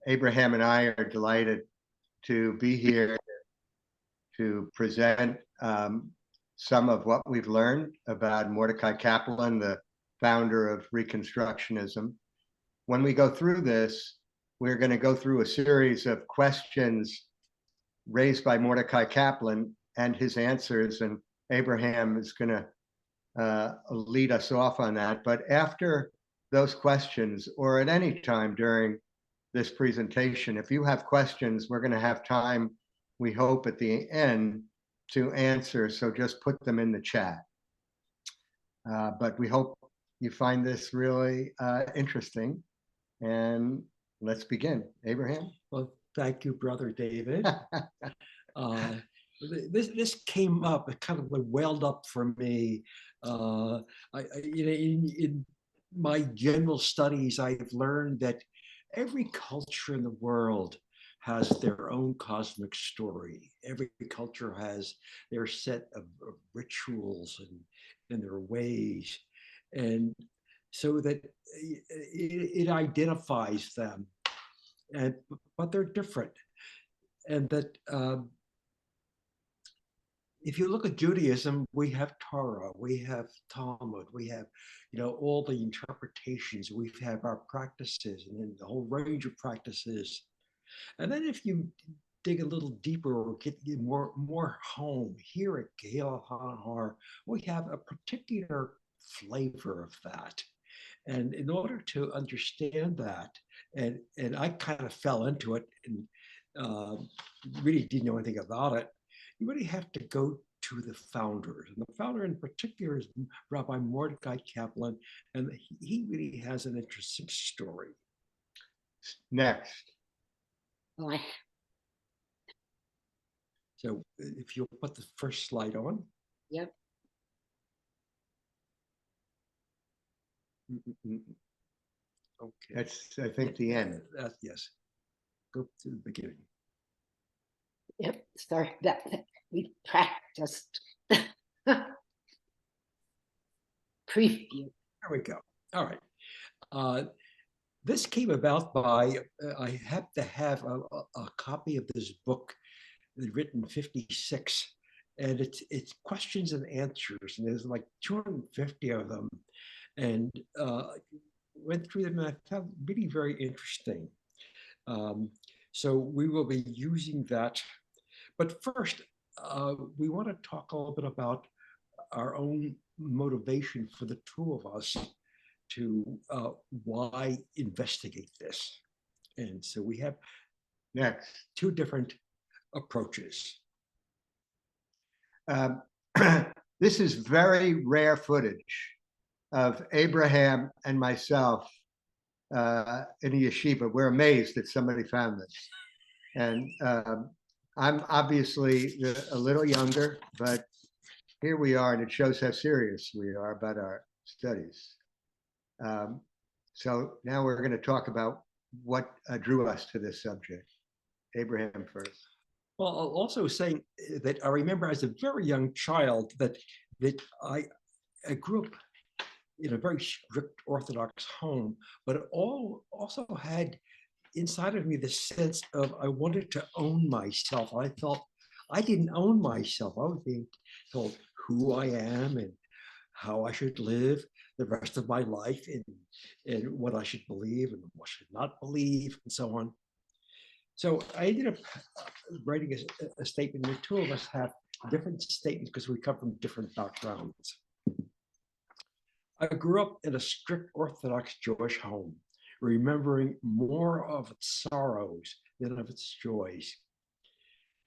Abraham and I are delighted to be here to present some of what we've learned about Mordechai Kaplan, the founder of Reconstructionism. When we go through this, we're going to go through a series of questions raised by Mordechai Kaplan and his answers, and Abraham is going to lead us off on that. But after those questions, or at any time during this presentation, if you have questions, we're going to have time, we hope, at the end to answer. So just put them in the chat. But we hope you find this really interesting. And let's begin. Abraham? Well, thank you, Brother David. This came up, it kind of welled up for me. In my general studies, I've learned that every culture in the world has their own cosmic story. Every culture has their set of rituals and their ways. And so that it identifies them, but they're different. And that if you look at Judaism, we have Torah, we have Talmud, we have, all the interpretations, we have our practices, and then the whole range of practices. And then if you dig a little deeper or get more home, here at Kehilat Hanahar, we have a particular flavor of that. And in order to understand that, and I kind of fell into it and really didn't know anything about it, you really have to go to the founders. And the founder in particular is Rabbi Mordechai Kaplan, and he really has an interesting story. Next. So if you'll put the first slide on. Yep. Okay. That's, I think, the end. Yes. Go to the beginning. Yep. Sorry, that we practiced. Preview. There we go. All right. This came about by, I have to have a copy of this book written in 56, and it's questions and answers, and there's like 250 of them, and went through them, and I found really very interesting. So we will be using that. But first, we want to talk a little bit about our own motivation for the two of us to why investigate this. And so we have Next. two different approaches. This is very rare footage of Abraham and myself in a yeshiva. We're amazed that somebody found this. And I'm obviously a little younger, but here we are, and it shows how serious we are about our studies. So now we're going to talk about what drew us to this subject. Abraham first. Well, I'll also say that I remember as a very young child that I grew up in a very strict Orthodox home, but it also had inside of me the sense of I wanted to own myself. I felt I didn't own myself. I was being told who I am and how I should live the rest of my life, and what I should believe and what I should not believe, and so on. So I ended up writing a statement. The two of us have different statements because we come from different backgrounds. I grew up in a strict Orthodox Jewish home, remembering more of its sorrows than of its joys.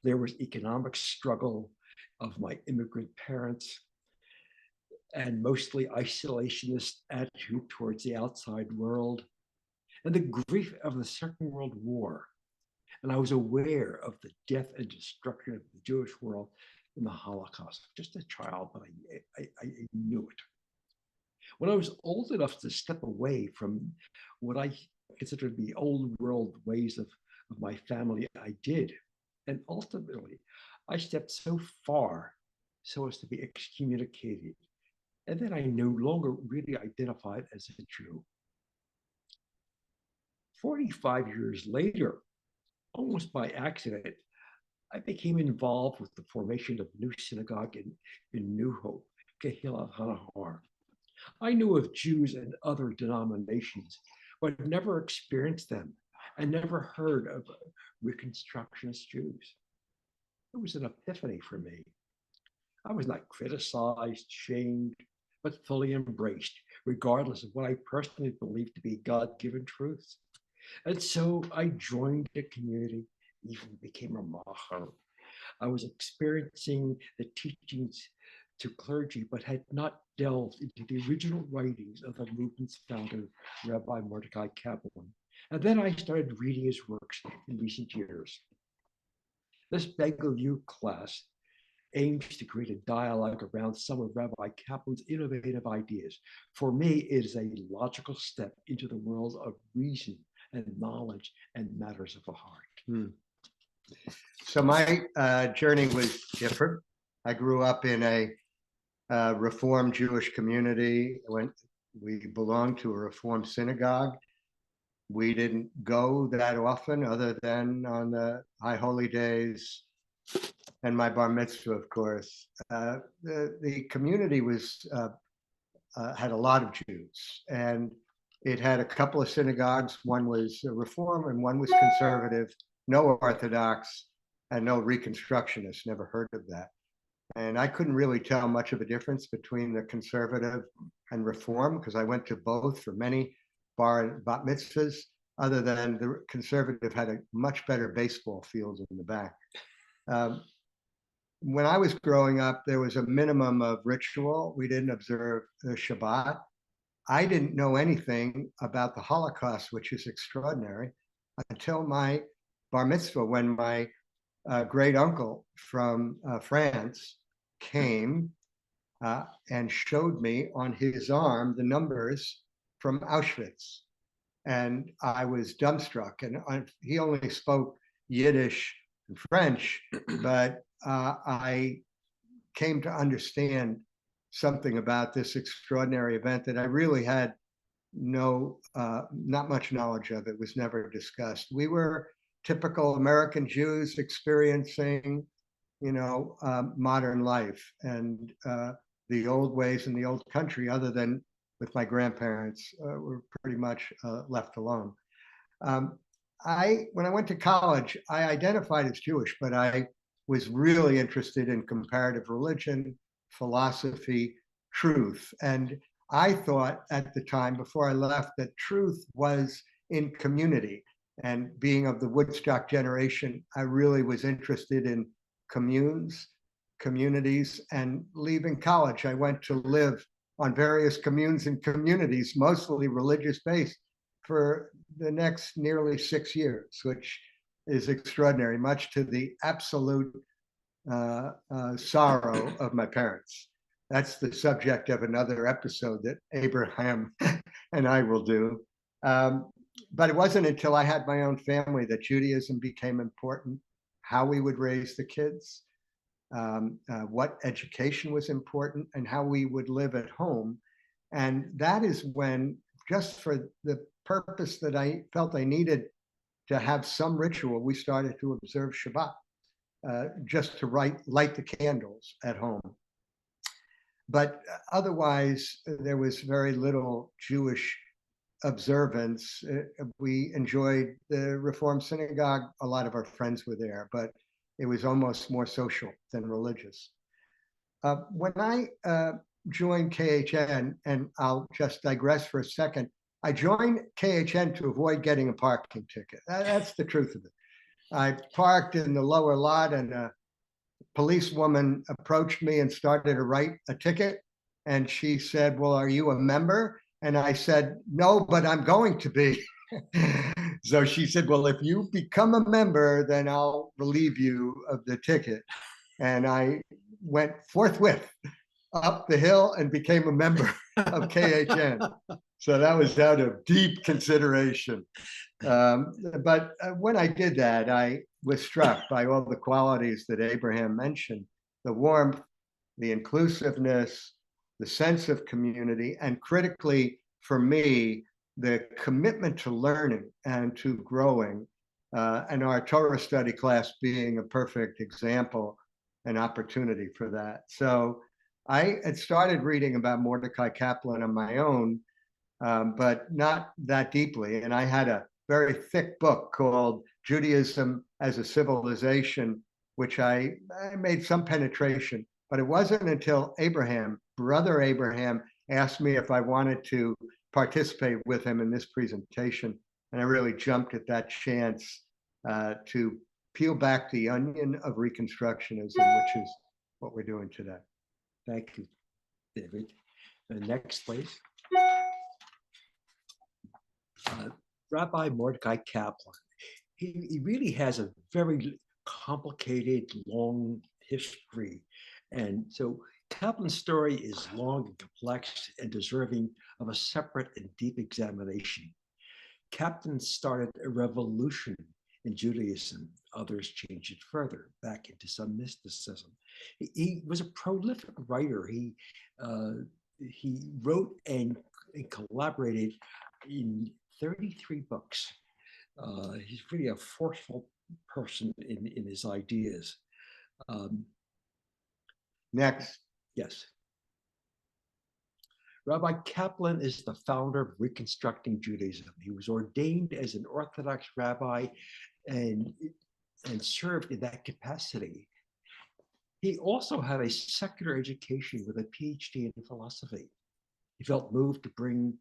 There was economic struggle of my immigrant parents and mostly isolationist attitude towards the outside world, and the grief of the Second World War. And I was aware of the death and destruction of the Jewish world in the Holocaust. Just a child, but I knew it. When I was old enough to step away from what I considered the old world ways of my family, I did. And ultimately, I stepped so far so as to be excommunicated And then I no longer really identified as a Jew. 45 years later, almost by accident, I became involved with the formation of a new synagogue in New Hope, Kehilat Hanahar. I knew of Jews and other denominations, but never experienced them and never heard of Reconstructionist Jews. It was an epiphany for me. I was not criticized, shamed, but fully embraced, regardless of what I personally believed to be God-given truths. And so I joined the community, even became a mahar. I was experiencing the teachings to clergy, but had not delved into the original writings of the movement's founder, Rabbi Mordechai Kaplan. And then I started reading his works in recent years. This Bagel U class aims to create a dialogue around some of Rabbi Kaplan's innovative ideas. For me, it is a logical step into the world of reason and knowledge and matters of the heart. So my journey was different. I grew up in a Reformed Jewish community. We belonged to a Reformed synagogue. We didn't go that often other than on the high holy days and my bar mitzvah, of course. The community had a lot of Jews, and it had a couple of synagogues. One was Reform and one was conservative, no Orthodox and no Reconstructionist, never heard of that. And I couldn't really tell much of a difference between the conservative and Reform because I went to both for many bar and bat mitzvahs, other than the conservative had a much better baseball field in the back. When I was growing up, there was a minimum of ritual. We didn't observe the Shabbat. I didn't know anything about the Holocaust, which is extraordinary, until my bar mitzvah, when my great uncle from France came and showed me on his arm the numbers from Auschwitz. And I was dumbstruck. And he only spoke Yiddish and French, but I came to understand something about this extraordinary event that I really had not much knowledge of. It was never discussed. We were typical American Jews experiencing, modern life and the old ways in the old country, other than with my grandparents, were pretty much left alone. When I went to college, I identified as Jewish, but I was really interested in comparative religion, philosophy, truth. And I thought at the time, before I left, that truth was in community. And being of the Woodstock generation, I really was interested in communities, and leaving college, I went to live on various communes and communities, mostly religious based, for the next nearly 6 years, which is extraordinary, much to the absolute sorrow of my parents. That's the subject of another episode that Abraham and I will do. But it wasn't until I had my own family that Judaism became important, how we would raise the kids, what education was important, and how we would live at home. And that is when, just for the purpose that I felt I needed to have some ritual, we started to observe Shabbat, just to light the candles at home. But otherwise, there was very little Jewish observance. We enjoyed the Reform Synagogue. A lot of our friends were there, but it was almost more social than religious. When I joined KHN, and I'll just digress for a second, I joined KHN to avoid getting a parking ticket. That's the truth of it. I parked in the lower lot, and a policewoman approached me and started to write a ticket. And she said, "Well, are you a member?" And I said, "No, but I'm going to be." So she said, "Well, if you become a member, then I'll relieve you of the ticket." And I went forthwith up the hill and became a member of KHN. So that was out of deep consideration. But when I did that, I was struck by all the qualities that Abraham mentioned: the warmth, the inclusiveness, the sense of community, and critically for me, the commitment to learning and to growing, and our Torah study class being a perfect example and opportunity for that. So I had started reading about Mordechai Kaplan on my own, but not that deeply. And I had a very thick book called Judaism as a Civilization, which I made some penetration. But it wasn't until brother Abraham, asked me if I wanted to participate with him in this presentation. And I really jumped at that chance to peel back the onion of Reconstructionism, which is what we're doing today. Thank you, David. Next, please. Rabbi Mordechai Kaplan. He really has a very complicated, long history. And so Kaplan's story is long and complex and deserving of a separate and deep examination. Kaplan started a revolution in Judaism. Others changed it further back into some mysticism. He was a prolific writer. He wrote and collaborated in 33 books. He's really a forceful person in his ideas. Next. Yes. Rabbi Kaplan is the founder of Reconstructing Judaism. He was ordained as an Orthodox rabbi and served in that capacity. He also had a secular education with a PhD in philosophy. He felt moved to bring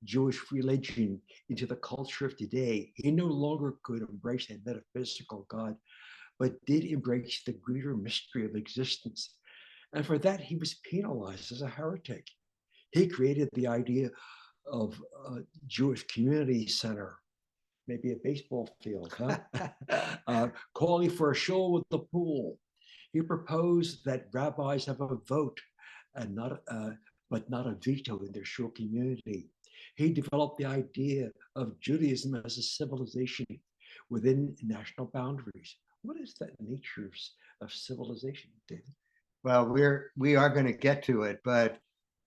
Jewish religion into the culture of today. He no longer could embrace a metaphysical God, but did embrace the greater mystery of existence. And for that, he was penalized as a heretic. He created the idea of a Jewish community center, maybe a baseball field, calling for a shul with the pool. He proposed that rabbis have a vote and but not a veto in their shul community. He developed the idea of Judaism as a civilization within national boundaries. What is that nature of civilization, David? Well, we are going to get to it, but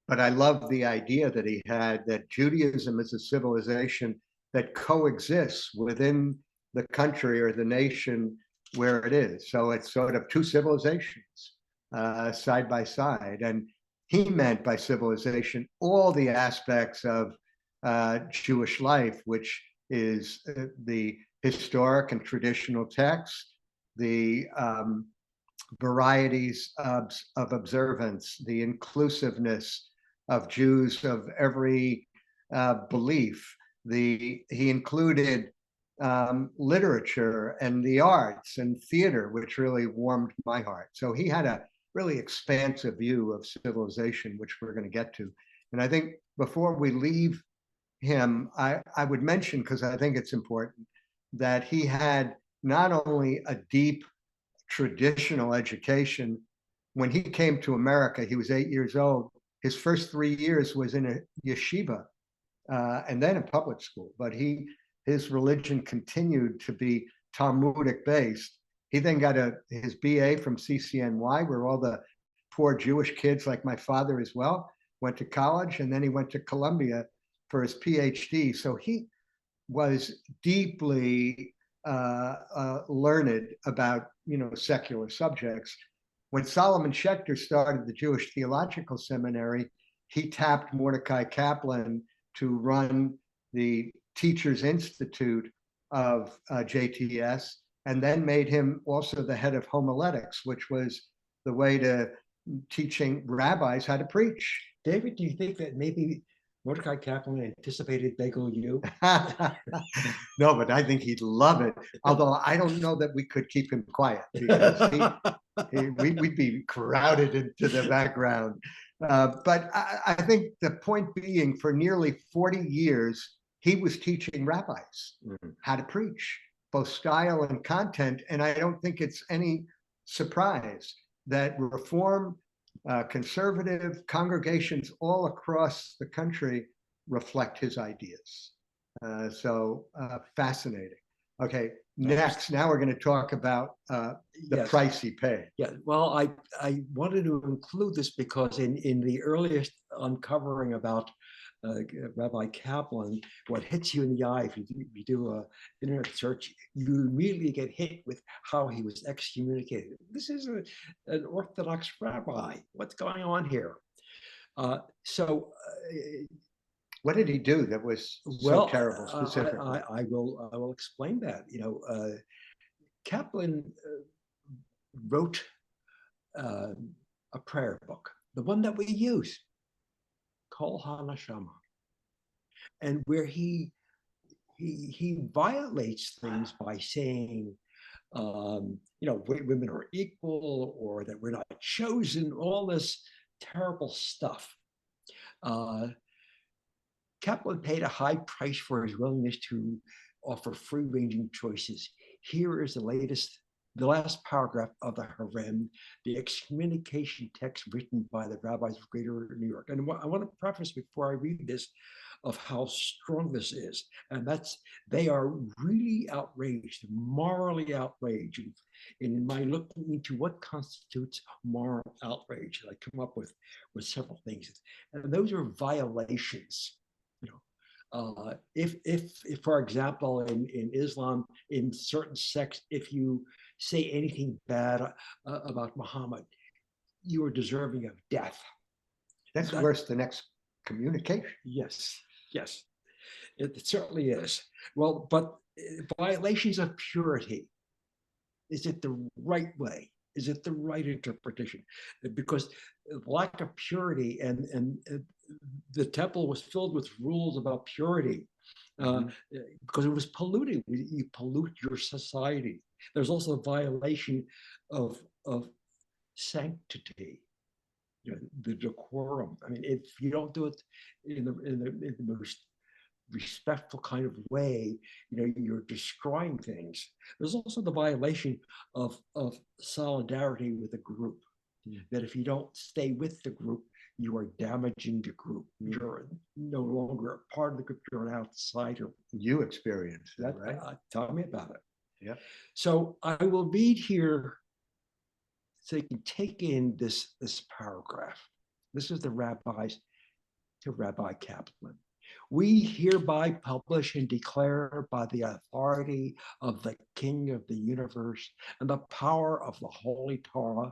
I love the idea that he had, that Judaism is a civilization that coexists within the country or the nation where it is. So it's sort of two civilizations side by side. And he meant by civilization all the aspects of Jewish life, which is the historic and traditional texts, the varieties of observance, the inclusiveness of Jews of every belief. He included literature and the arts and theater, which really warmed my heart. So he had a really expansive view of civilization, which we're going to get to. And I think before we leave him, I would mention, because I think it's important, that he had not only a deep traditional education. When he came to America, he was 8 years old. His first 3 years was in a yeshiva and then a public school, but his religion continued to be Talmudic based. He then got his BA from CCNY, where all the poor Jewish kids, like my father as well, went to college, and then he went to Columbia for his PhD. So he was deeply learned about secular subjects. When Solomon Schechter started the Jewish Theological Seminary, he tapped Mordechai Kaplan to run the Teachers Institute of JTS, and then made him also the head of homiletics, which was the way to teaching rabbis how to preach. David, do you think that maybe Mordechai Kaplan anticipated Bagel U? No, but I think he'd love it. Although I don't know that we could keep him quiet, because we'd be crowded into the background. But I think the point being, for nearly 40 years, he was teaching rabbis how to preach, both style and content. And I don't think it's any surprise that Reform, conservative congregations all across the country reflect his ideas. So fascinating. Okay, next, now we're going to talk about the Yes. price he paid. Yeah, well, I wanted to include this because in the earliest uncovering about Rabbi Kaplan, what hits you in the eye if you do a internet search, you immediately get hit with how he was excommunicated. This is an Orthodox rabbi. What's going on here? What did he do that was so terrible specifically? I will explain that. You know, Kaplan wrote a prayer book, the one that we use, Kol HaNashama, and where he violates things by saying, you know, women are equal, or that we're not chosen, all this terrible stuff. Kaplan paid a high price for his willingness to offer free-ranging choices. Here is the last paragraph of the Harem, the excommunication text written by the rabbis of Greater New York. And I want to preface before I read this of how strong this is. And that's, they are really outraged, morally outraged. And in my looking into what constitutes moral outrage, I come up with several things. And those are violations. You know, if for example, in Islam, in certain sects, if you say anything bad about Muhammad, you are deserving of death. That's worse than excommunication. Yes, yes, it certainly is. Well, but violations of purity, is it the right way? Is it the right interpretation? Because lack of purity and the temple was filled with rules about purity because it was polluting. You pollute your society. There's also a violation of sanctity, you know, the decorum. I mean, if you don't do it in the most respectful kind of way, you know, you're destroying things. There's also the violation of solidarity with a group. That if you don't stay with the group, you are damaging the group. You're no longer a part of the group, you're an outsider. You experienced that, right? Tell me about it. Yeah. So I will read here so you can take in this paragraph. This is the rabbis to Rabbi Kaplan. We hereby publish and declare by the authority of the King of the universe and the power of the Holy Torah,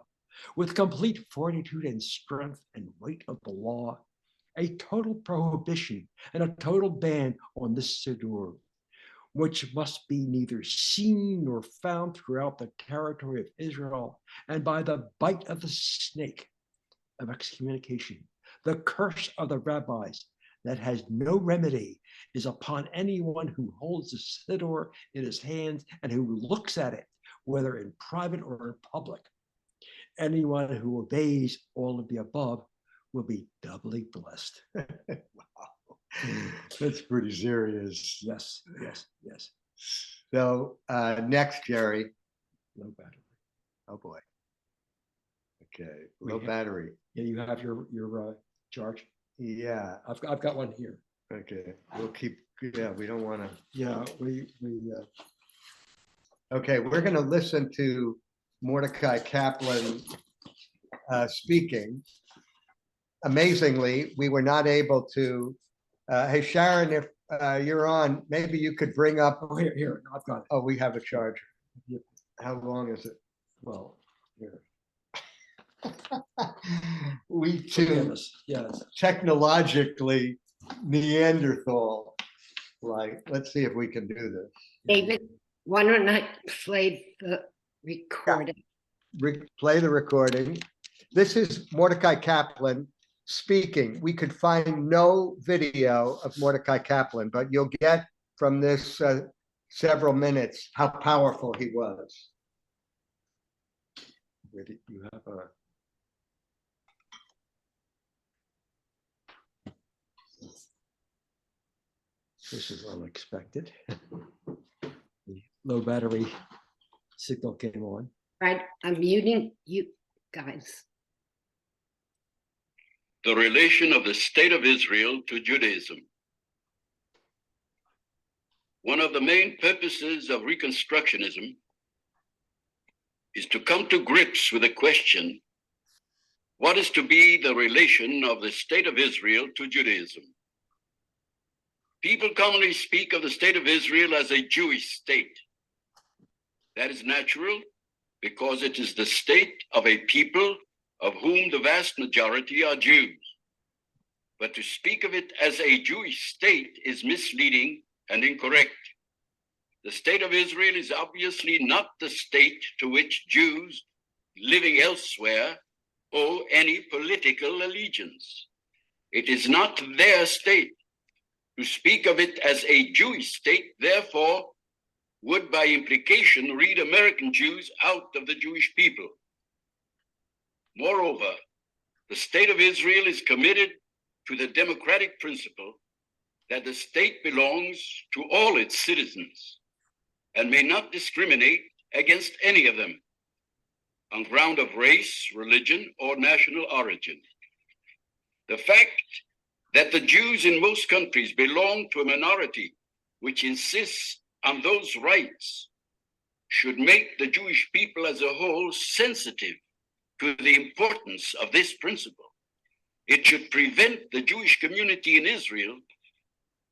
with complete fortitude and strength and weight of the law, a total prohibition and a total ban on this siddur, which must be neither seen nor found throughout the territory of Israel, and by the bite of the snake of excommunication, the curse of the rabbis that has no remedy is upon anyone who holds the siddur in his hands and who looks at it, whether in private or in public. Anyone who obeys all of the above will be doubly blessed. Wow, that's pretty serious. Yes, yes, yes. So next, Jerry. Low battery. Oh boy. Okay, low battery. Yeah, you have your charge. Yeah, I've got one here. okay, we'll keep. Yeah, we don't want to. Yeah, we. Okay, we're going to listen to Mordechai Kaplan speaking. Amazingly, we were not able to. Hey, Sharon, if you're on, maybe you could bring up. Oh, here, I've got it. Oh, we have a charger. How long is it? Well, here. We too Yes. technologically Neanderthal. Like, let's see if we can do this. David, why don't I play the recording? Play the recording. This is Mordechai Kaplan speaking. We could find no video of Mordechai Kaplan, but you'll get from this several minutes how powerful he was. Where did you have a? This is unexpected. The low battery signal came on. Right, I'm muting you guys. The relation of the state of Israel to Judaism. One of the main purposes of Reconstructionism is to come to grips with the question, what is to be the relation of the State of Israel to Judaism? People commonly speak of the State of Israel as a Jewish state. That is natural because it is the state of a people of whom the vast majority are Jews. But to speak of it as a Jewish state is misleading and incorrect. The State of Israel is obviously not the state to which Jews living elsewhere owe any political allegiance. It is not their state. To speak of it as a Jewish state, therefore, would by implication read American Jews out of the Jewish people. Moreover, the State of Israel is committed to the democratic principle that the state belongs to all its citizens and may not discriminate against any of them on ground of race, religion, or national origin. The fact that the Jews in most countries belong to a minority which insists on those rights should make the Jewish people as a whole sensitive to the importance of this principle. It should prevent the Jewish community in Israel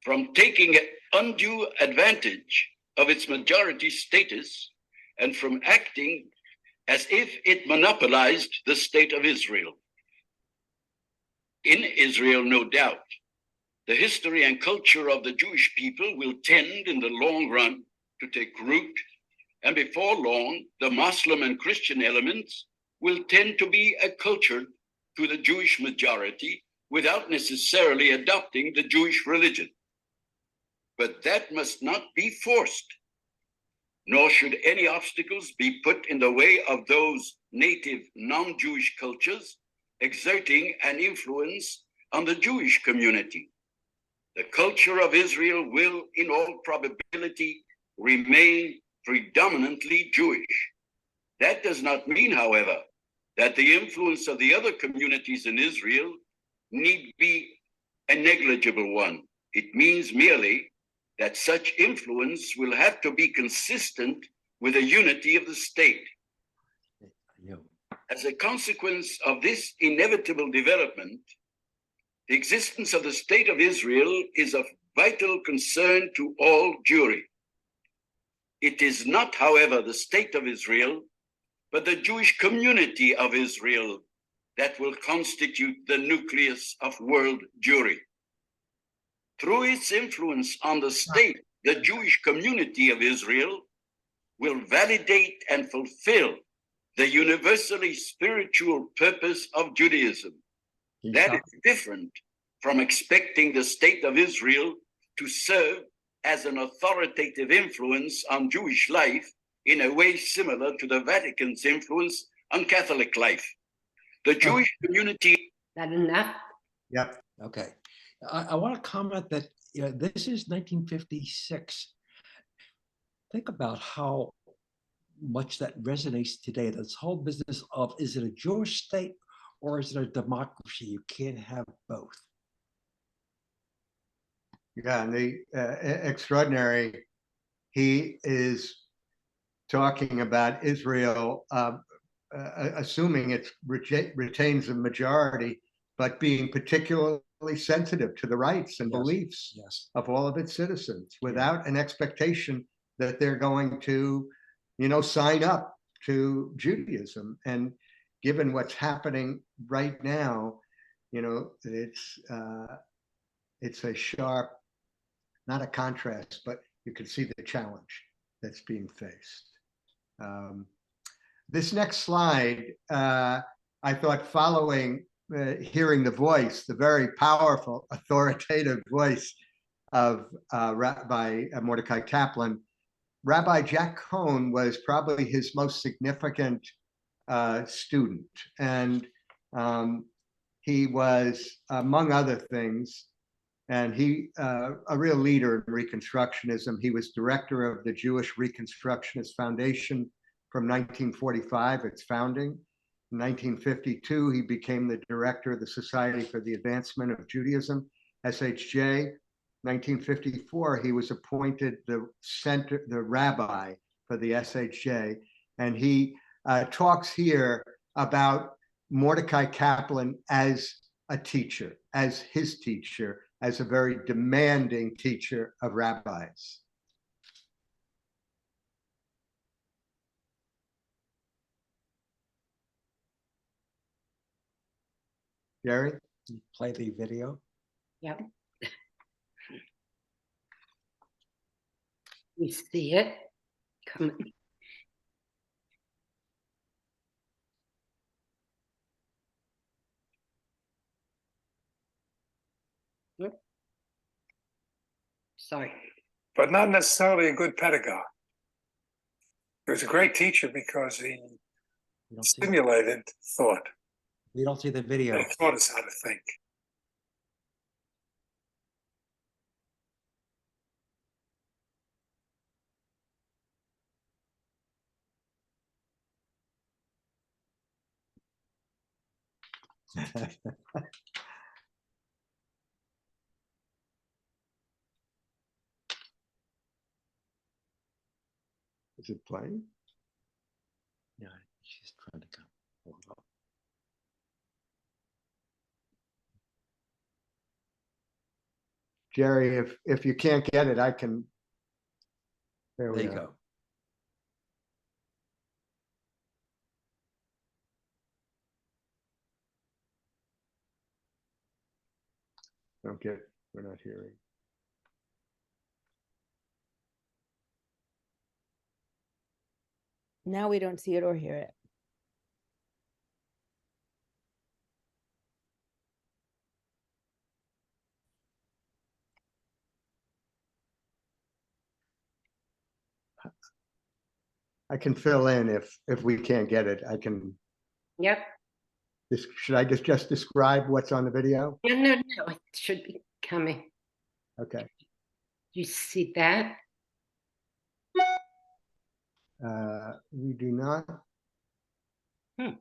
from taking undue advantage of its majority status and from acting as if it monopolized the State of Israel. In Israel, no doubt, the history and culture of the Jewish people will tend in the long run to take root, and before long, the Muslim and Christian elements will tend to be acculturated to the Jewish majority without necessarily adopting the Jewish religion. But that must not be forced, nor should any obstacles be put in the way of those native non-Jewish cultures exerting an influence on the Jewish community. The culture of Israel will, in all probability, remain predominantly Jewish. That does not mean, however, that the influence of the other communities in Israel need be a negligible one. It means merely that such influence will have to be consistent with the unity of the state. As a consequence of this inevitable development, the existence of the State of Israel is of vital concern to all Jewry. It is not, however, the State of Israel, but the Jewish community of Israel that will constitute the nucleus of world Jewry. Through its influence on the state, the Jewish community of Israel will validate and fulfill the universally spiritual purpose of Judaism. That is different from expecting the State of Israel to serve as an authoritative influence on Jewish life in a way similar to the Vatican's influence on Catholic life. The Jewish community... That enough? Yep. Okay. I want to comment that this is 1956. Think about how much that resonates today. This whole business of, is it a Jewish state or is it a democracy? You can't have both. Yeah, and the extraordinary, he is talking about Israel, assuming it retains a majority, but being particularly sensitive to the rights and beliefs of all of its citizens without an expectation that they're going to, sign up to Judaism. And given what's happening right now, it's a sharp, not a contrast, but you can see the challenge that's being faced. This next slide, I thought following hearing the voice, the very powerful, authoritative voice of Rabbi Mordechai Kaplan, Rabbi Jack Cohn was probably his most significant student. And he was, among other things, and he a real leader in Reconstructionism. He was director of the Jewish Reconstructionist Foundation from 1945, its founding. In 1952, he became the director of the Society for the Advancement of Judaism, SHJ. 1954, he was appointed the rabbi for the SHJ, and he talks here about Mordechai Kaplan as a teacher, as his teacher, as a very demanding teacher of rabbis. Jerry? Play the video. Yep. We see it coming. Yep. Sorry. But not necessarily a good pedagogue. He was a great teacher because he stimulated thought. We don't see the video. He taught us how to think. Is it playing? Yeah, she's trying to come. Hold on. Jerry, if you can't get it, I can. There There we you go. go. We're not hearing. Now we don't see it or hear it. I can fill in if we can't get it. I can. Yep. Should I just describe what's on the video? No, it should be coming. Okay. You see that? We do not. Hmm.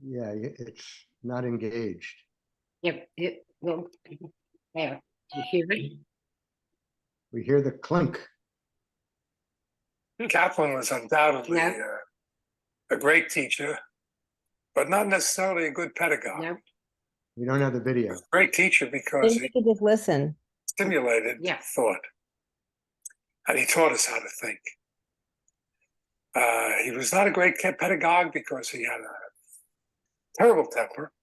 Yeah, it's not engaged. Yep. It will. There. Do you hear it? We hear the clink. Kaplan was undoubtedly Yeah. a great teacher, but not necessarily a good pedagogue. No. We don't have the video. Great teacher because Then he you could just listen. stimulated Yeah. thought, and he taught us how to think. He was not a great pedagogue because he had a terrible temper,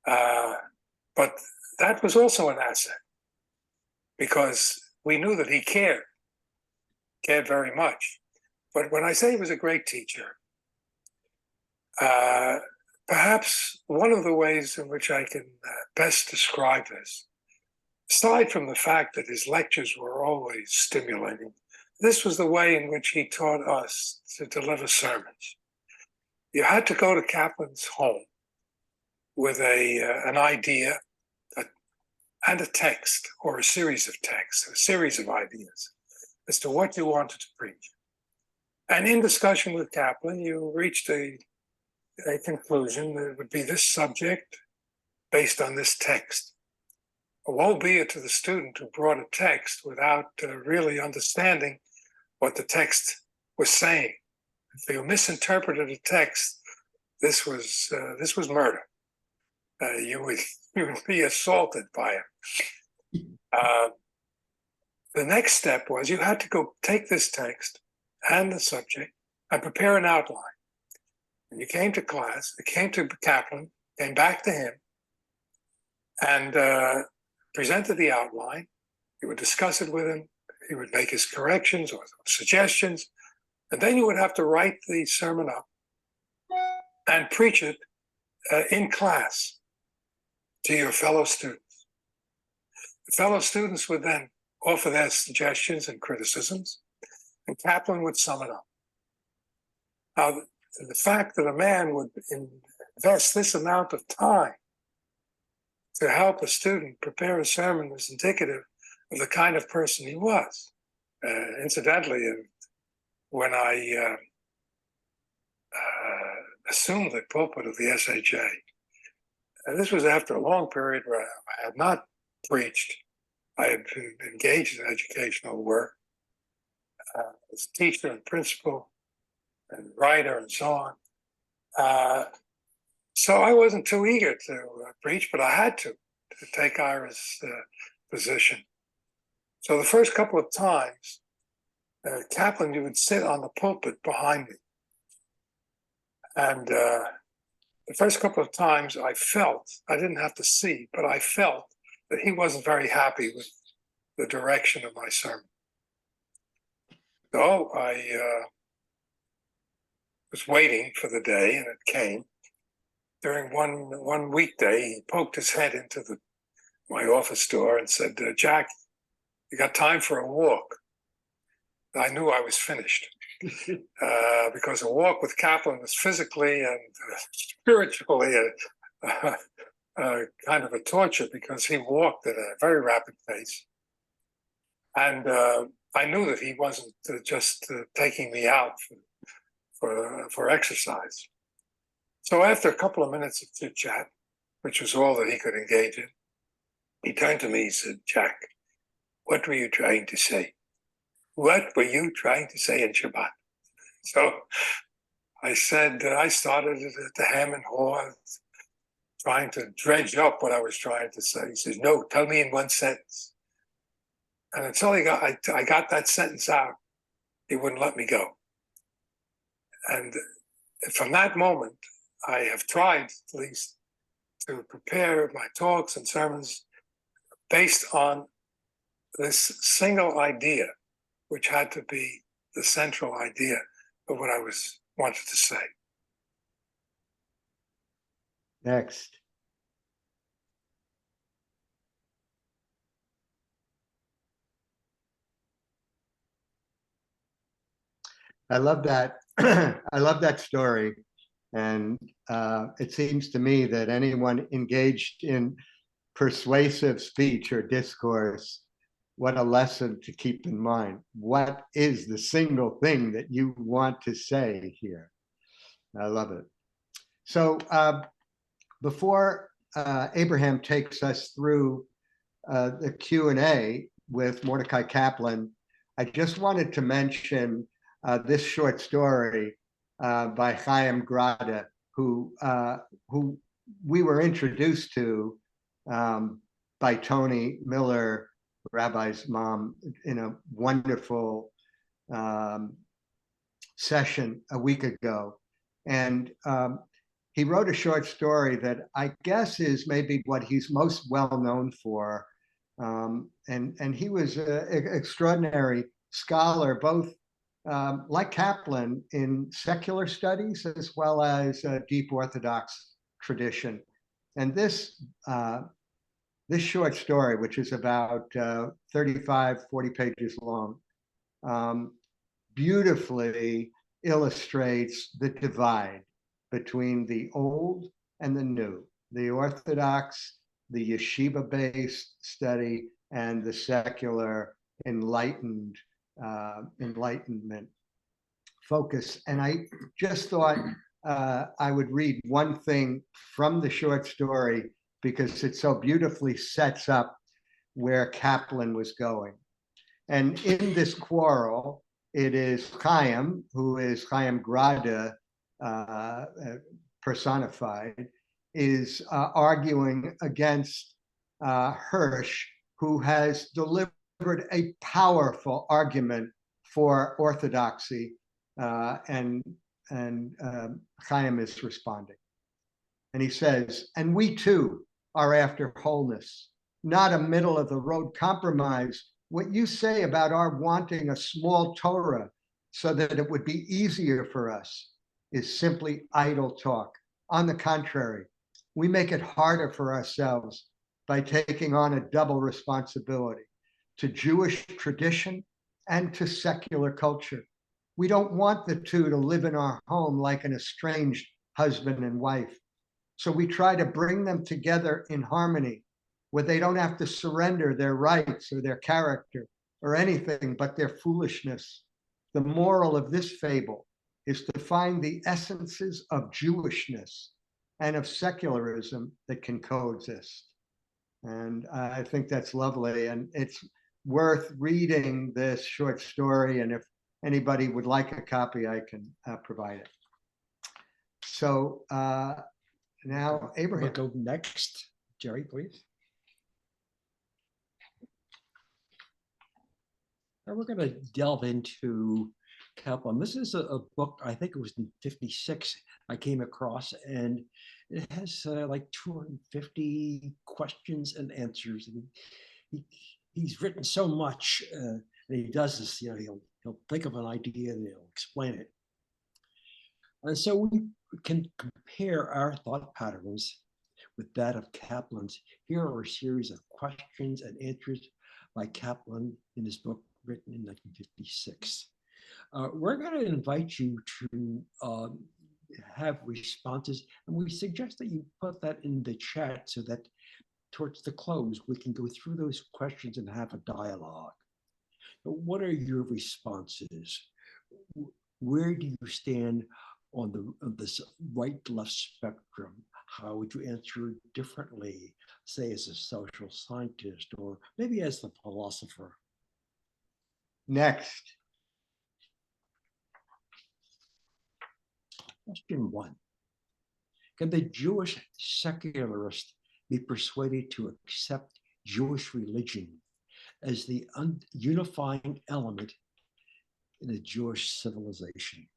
but that was also an asset because we knew that he cared very much. But when I say he was a great teacher, perhaps one of the ways in which I can best describe this, aside from the fact that his lectures were always stimulating, this was the way in which he taught us to deliver sermons. You had to go to Kaplan's home with an idea and a text or a series of texts, a series of ideas as to what you wanted to preach. And in discussion with Kaplan, you reached a conclusion that it would be this subject based on this text. Woe be it to the student who brought a text without really understanding what the text was saying. If you misinterpreted a text, this was murder. You would be assaulted by it. The next step was you had to go take this text and the subject and prepare an outline. And you came to class, it came to Kaplan, came back to him, and presented the outline. You would discuss it with him. He would make his corrections or suggestions. And then you would have to write the sermon up and preach it in class to your fellow students. The fellow students would then offer their suggestions and criticisms, and Kaplan would sum it up. Now, the fact that a man would invest this amount of time to help a student prepare a sermon was indicative of the kind of person he was. Incidentally, when I assumed the pulpit of the SHA, and this was after a long period where I had not preached I had been engaged in educational work as a teacher and principal and writer and so on. So I wasn't too eager to preach, but I had to take Ira's position. So the first couple of times, Kaplan, you would sit on the pulpit behind me. And the first couple of times I felt, I didn't have to see, but I felt that he wasn't very happy with the direction of my sermon. So I was waiting for the day, and it came. During one weekday, he poked his head into my office door and said, "Jack, you got time for a walk?" I knew I was finished because a walk with Kaplan was physically and spiritually kind of a torture, because he walked at a very rapid pace. And I knew that he wasn't just taking me out for exercise. So after a couple of minutes of chit chat, which was all that he could engage in, he turned to me and said, "Jack, what were you trying to say? What were you trying to say in Shabbat?" So I said, I started at the ham and haw, trying to dredge up what I was trying to say. He says, "No, tell me in one sentence." And until I got that sentence out, he wouldn't let me go. And from that moment, I have tried, at least, to prepare my talks and sermons based on this single idea, which had to be the central idea of what I wanted to say. Next. I love that. I love that story. And it seems to me that anyone engaged in persuasive speech or discourse, what a lesson to keep in mind. What is the single thing that you want to say here? I love it. So before Abraham takes us through the Q&A with Mordechai Kaplan, I just wanted to mention this short story by Chaim Grada, who we were introduced to by Tony Miller, Rabbi's mom, in a wonderful session a week ago. And he wrote a short story that I guess is maybe what he's most well known for. And he was an extraordinary scholar, both like Kaplan, in secular studies as well as deep Orthodox tradition. And this short story, which is about 35, 40 pages long, beautifully illustrates the divide between the old and the new, the Orthodox, the yeshiva-based study, and the secular enlightenment focus. And I just thought I would read one thing from the short story because it so beautifully sets up where Kaplan was going. And in this quarrel, it is Chaim, who is Chaim Grada personified, is arguing against Hirsch, who has delivered a powerful argument for orthodoxy, and Chaim is responding. And he says, "And we too are after wholeness, not a middle of the road compromise. What you say about our wanting a small Torah so that it would be easier for us is simply idle talk. On the contrary, we make it harder for ourselves by taking on a double responsibility to Jewish tradition and to secular culture. We don't want the two to live in our home like an estranged husband and wife. So we try to bring them together in harmony, where they don't have to surrender their rights or their character or anything but their foolishness. The moral of this fable is to find the essences of Jewishness and of secularism that can coexist." And I think that's lovely. And it's worth reading this short story. And if anybody would like a copy, I can provide it. So now, Abraham. We'll go next. Jerry, please. Now we're going to delve into Kaplan. This is a book, I think it was in '56 I came across, and it has like 250 questions and answers. And he's written so much, and he does this, you know, he'll think of an idea and he'll explain it. And so we can compare our thought patterns with that of Kaplan's. Here are a series of questions and answers by Kaplan in his book written in 1956. We're going to invite you to have responses, and we suggest that you put that in the chat so that towards the close, we can go through those questions and have a dialogue. But what are your responses? Where do you stand on this right-left spectrum? How would you answer differently, say as a social scientist or maybe as a philosopher? Next. Question 1. Can the Jewish secularist be persuaded to accept Jewish religion as the unifying element in the Jewish civilization?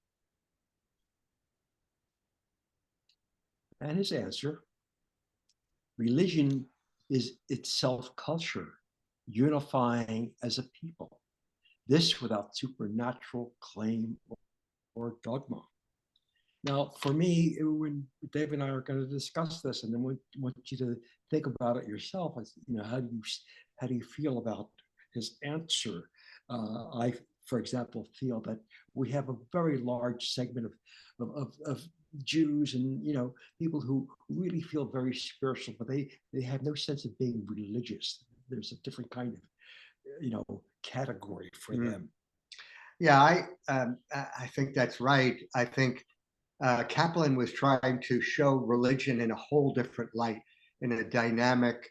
And his answer, religion is itself culture, unifying as a people. This without supernatural claim or dogma. Now, for me, when Dave and I are going to discuss this, and then we want you to think about it yourself, as you know, how do you feel about his answer? I, for example, feel that we have a very large segment of Jews and, you know, people who really feel very spiritual, but they have no sense of being religious. There's a different kind of, you know, category for them. Yeah, I think that's right. I think Kaplan was trying to show religion in a whole different light, in a dynamic,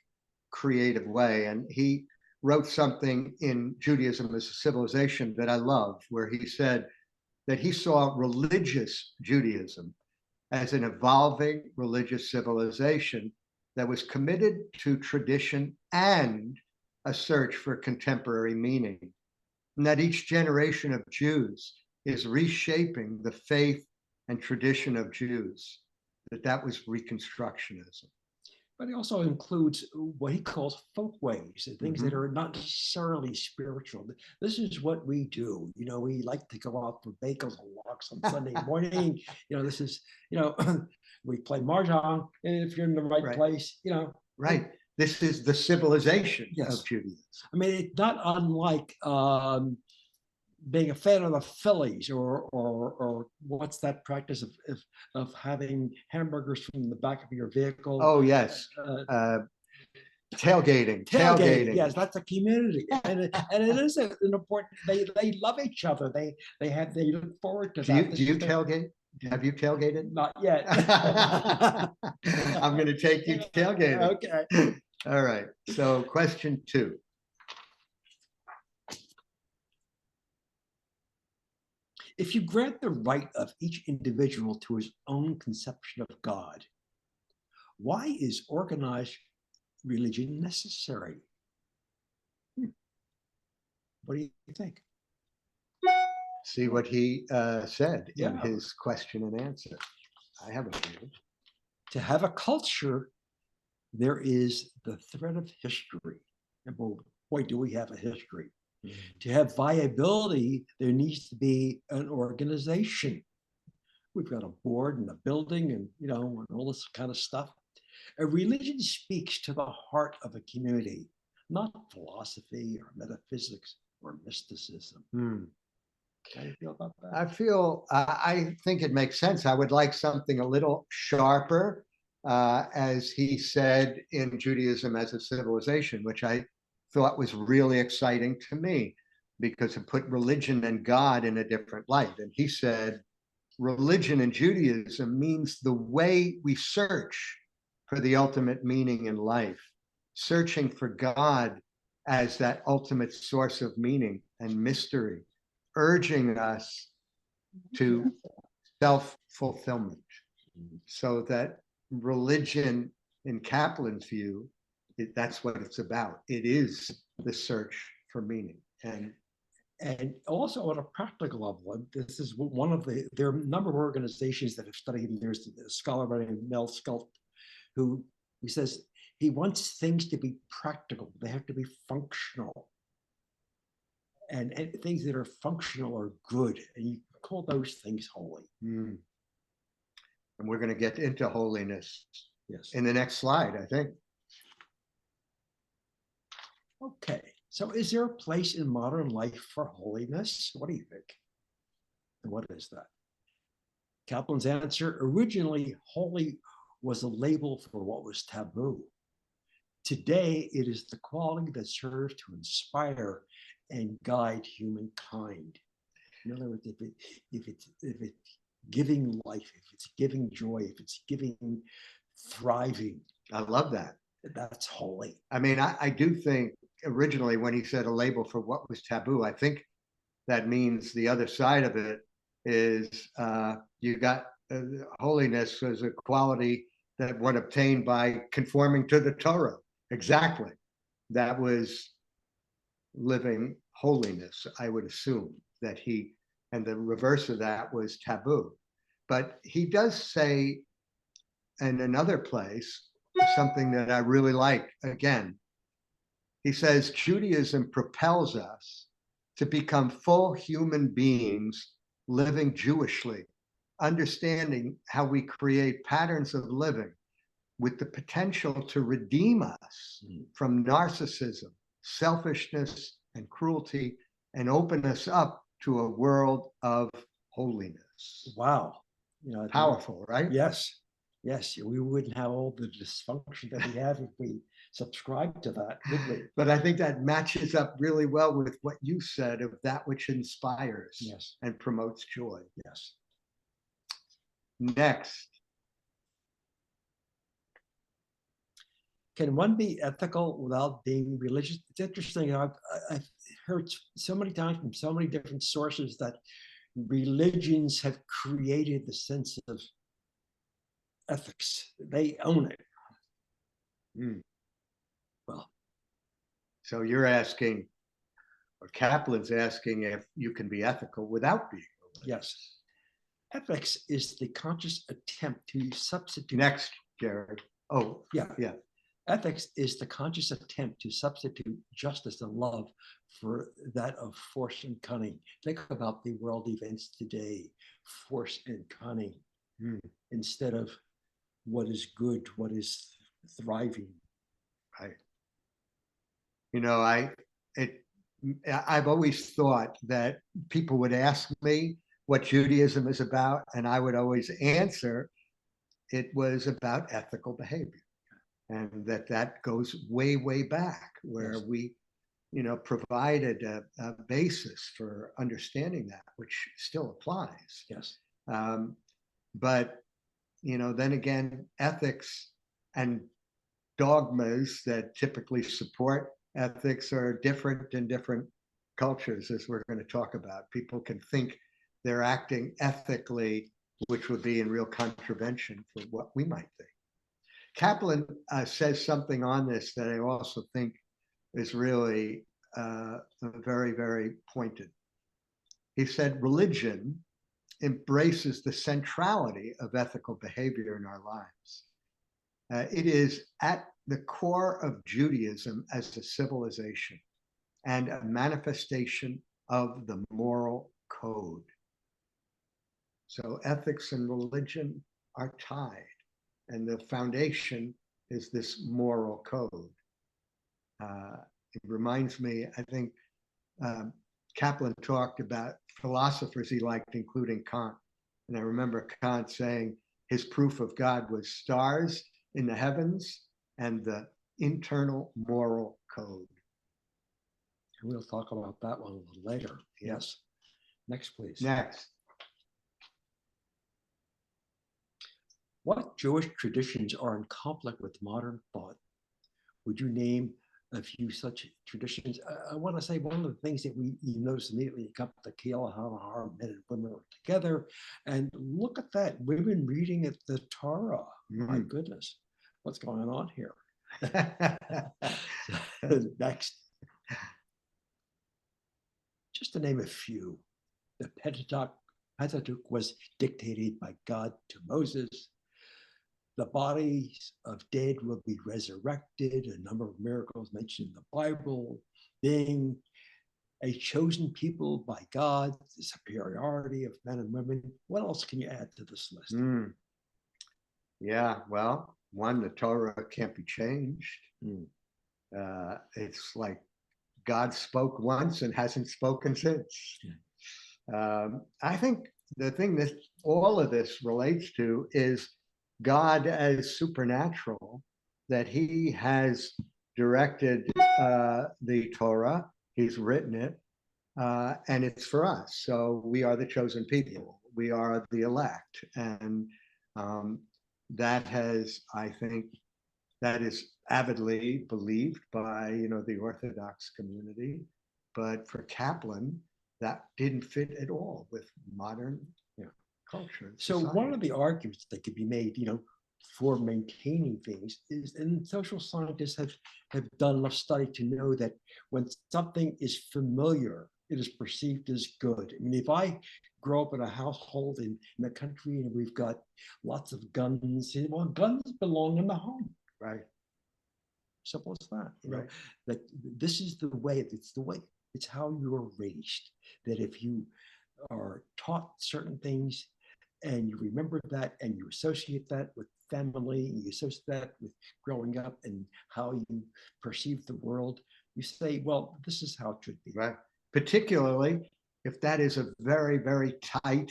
creative way. And he wrote something in Judaism as a Civilization that I love, where he said that he saw religious Judaism as an evolving religious civilization that was committed to tradition and a search for contemporary meaning. And that each generation of Jews is reshaping the faith and tradition of Jews, that was Reconstructionism. But he also includes what he calls folkways and things that are not necessarily spiritual. This is what we do. You know, we like to go out for bagels and walks on Sunday morning. You know, this is, you know, we play mahjong, and if you're in the right place, you know. Right. This is the civilization of Judaism. I mean, it's not unlike being a fan of the Phillies or what's that practice of having hamburgers from the back of your vehicle? Oh, yes. Tailgating. Yes, that's a community. And it is an important, they love each other. They look forward to that. Do you tailgate? Have you tailgated? Not yet. I'm going to take you tailgating. Okay. All right. So question 2. If you grant the right of each individual to his own conception of God, why is organized religion necessary? What do you think? See what he said in his question and answer. I have a view. To have a culture, there is the thread of history. And boy, do we have a history. To have viability, there needs to be an organization. We've got a board and a building and, you know, and all this kind of stuff. A religion speaks to the heart of a community, not philosophy or metaphysics or mysticism. How do you feel about that? I think it makes sense. I would like something a little sharper, as he said in Judaism as a Civilization, which I thought was really exciting to me because it put religion and God in a different light. And he said, religion in Judaism means the way we search for the ultimate meaning in life. searching for God as that ultimate source of meaning and mystery, urging us to self-fulfillment, so that religion, in Kaplan's view, that's what it's about. It is the search for meaning. And also on a practical level, and this is one of there are a number of organizations that have studied, and there's a scholar by the name of Mel Sculpt, who he says he wants things to be practical. They have to be functional. And things that are functional are good. And you call those things holy. And we're going to get into holiness in the next slide, I think. Okay. So is there a place in modern life for holiness? What do you think? And what is that? Kaplan's answer: originally, holy was a label for what was taboo. Today, it is the quality that serves to inspire and guide humankind. In other words, if it's giving life, if it's giving joy, if it's giving thriving. I love that. That's holy. I mean, I do think originally when he said a label for what was taboo, I think that means the other side of it is you got holiness as a quality that one obtained by conforming to the Torah. Exactly. That was living holiness, I would assume, that he, and the reverse of that was taboo. But he does say in another place something that I really like. Again, he says Judaism propels us to become full human beings living Jewishly, understanding how we create patterns of living with the potential to redeem us from narcissism, selfishness, and cruelty, and open us up to a world of holiness. Wow. You know, powerful, right? Yes. Yes. We wouldn't have all the dysfunction that we have if we subscribed to that, would we? But I think that matches up really well with what you said of that which inspires and promotes joy. Yes. Next. Can one be ethical without being religious? It's interesting. I've heard so many times from so many different sources that religions have created the sense of ethics. They own it. Well, so you're asking, or Kaplan's asking, if you can be ethical without being religious. Yes. Ethics is the conscious attempt to substitute. Next, Jared. Oh, yeah. Ethics is the conscious attempt to substitute justice and love for that of force and cunning. Think about the world events today, force and cunning, instead of what is good, what is thriving. Right. You know, I've always thought that people would ask me what Judaism is about, and I would always answer it was about ethical behavior. And that goes way, way back, where we, provided a basis for understanding that, which still applies. Yes. But, then again, ethics and dogmas that typically support ethics are different in different cultures, as we're going to talk about. People can think they're acting ethically, which would be in real contravention for what we might think. Kaplan says something on this that I also think is really very, very pointed. He said, religion embraces the centrality of ethical behavior in our lives. It is at the core of Judaism as a civilization and a manifestation of the moral code. So ethics and religion are tied. And the foundation is this moral code. It reminds me, I think Kaplan talked about philosophers he liked, including Kant. And I remember Kant saying his proof of God was stars in the heavens and the internal moral code. And we'll talk about that one a little later. Yes. Next, please. Next. What Jewish traditions are in conflict with modern thought? Would you name a few such traditions? I want to say one of the things that you notice immediately, you come to Kehilat, Hanahar, men and women are together, and look at that, women reading at the Torah. My goodness, what's going on here? Next. Just to name a few, the Pentateuch was dictated by God to Moses. The bodies of dead will be resurrected, a number of miracles mentioned in the Bible, being a chosen people by God, the superiority of men and women. What else can you add to this list? Yeah, well, one, the Torah can't be changed. It's like God spoke once and hasn't spoken since. I think the thing that all of this relates to is God as supernatural, that he has directed the Torah, he's written it, and it's for us. So we are the chosen people, we are the elect. And that has, I think, that is avidly believed by, the Orthodox community. But for Kaplan, that didn't fit at all with modern culture. So one of the arguments that could be made, for maintaining things is, and social scientists have done enough study to know that when something is familiar, it is perceived as good. I mean, if I grow up in a household in the country and we've got lots of guns, well, guns belong in the home. Right. Simple as that. That this is the way, it's how you're raised. That if you are taught certain things and you remember that and you associate that with family, and you associate that with growing up and how you perceive the world, you say, well, this is how it should be. Right. Particularly if that is a very, very tight,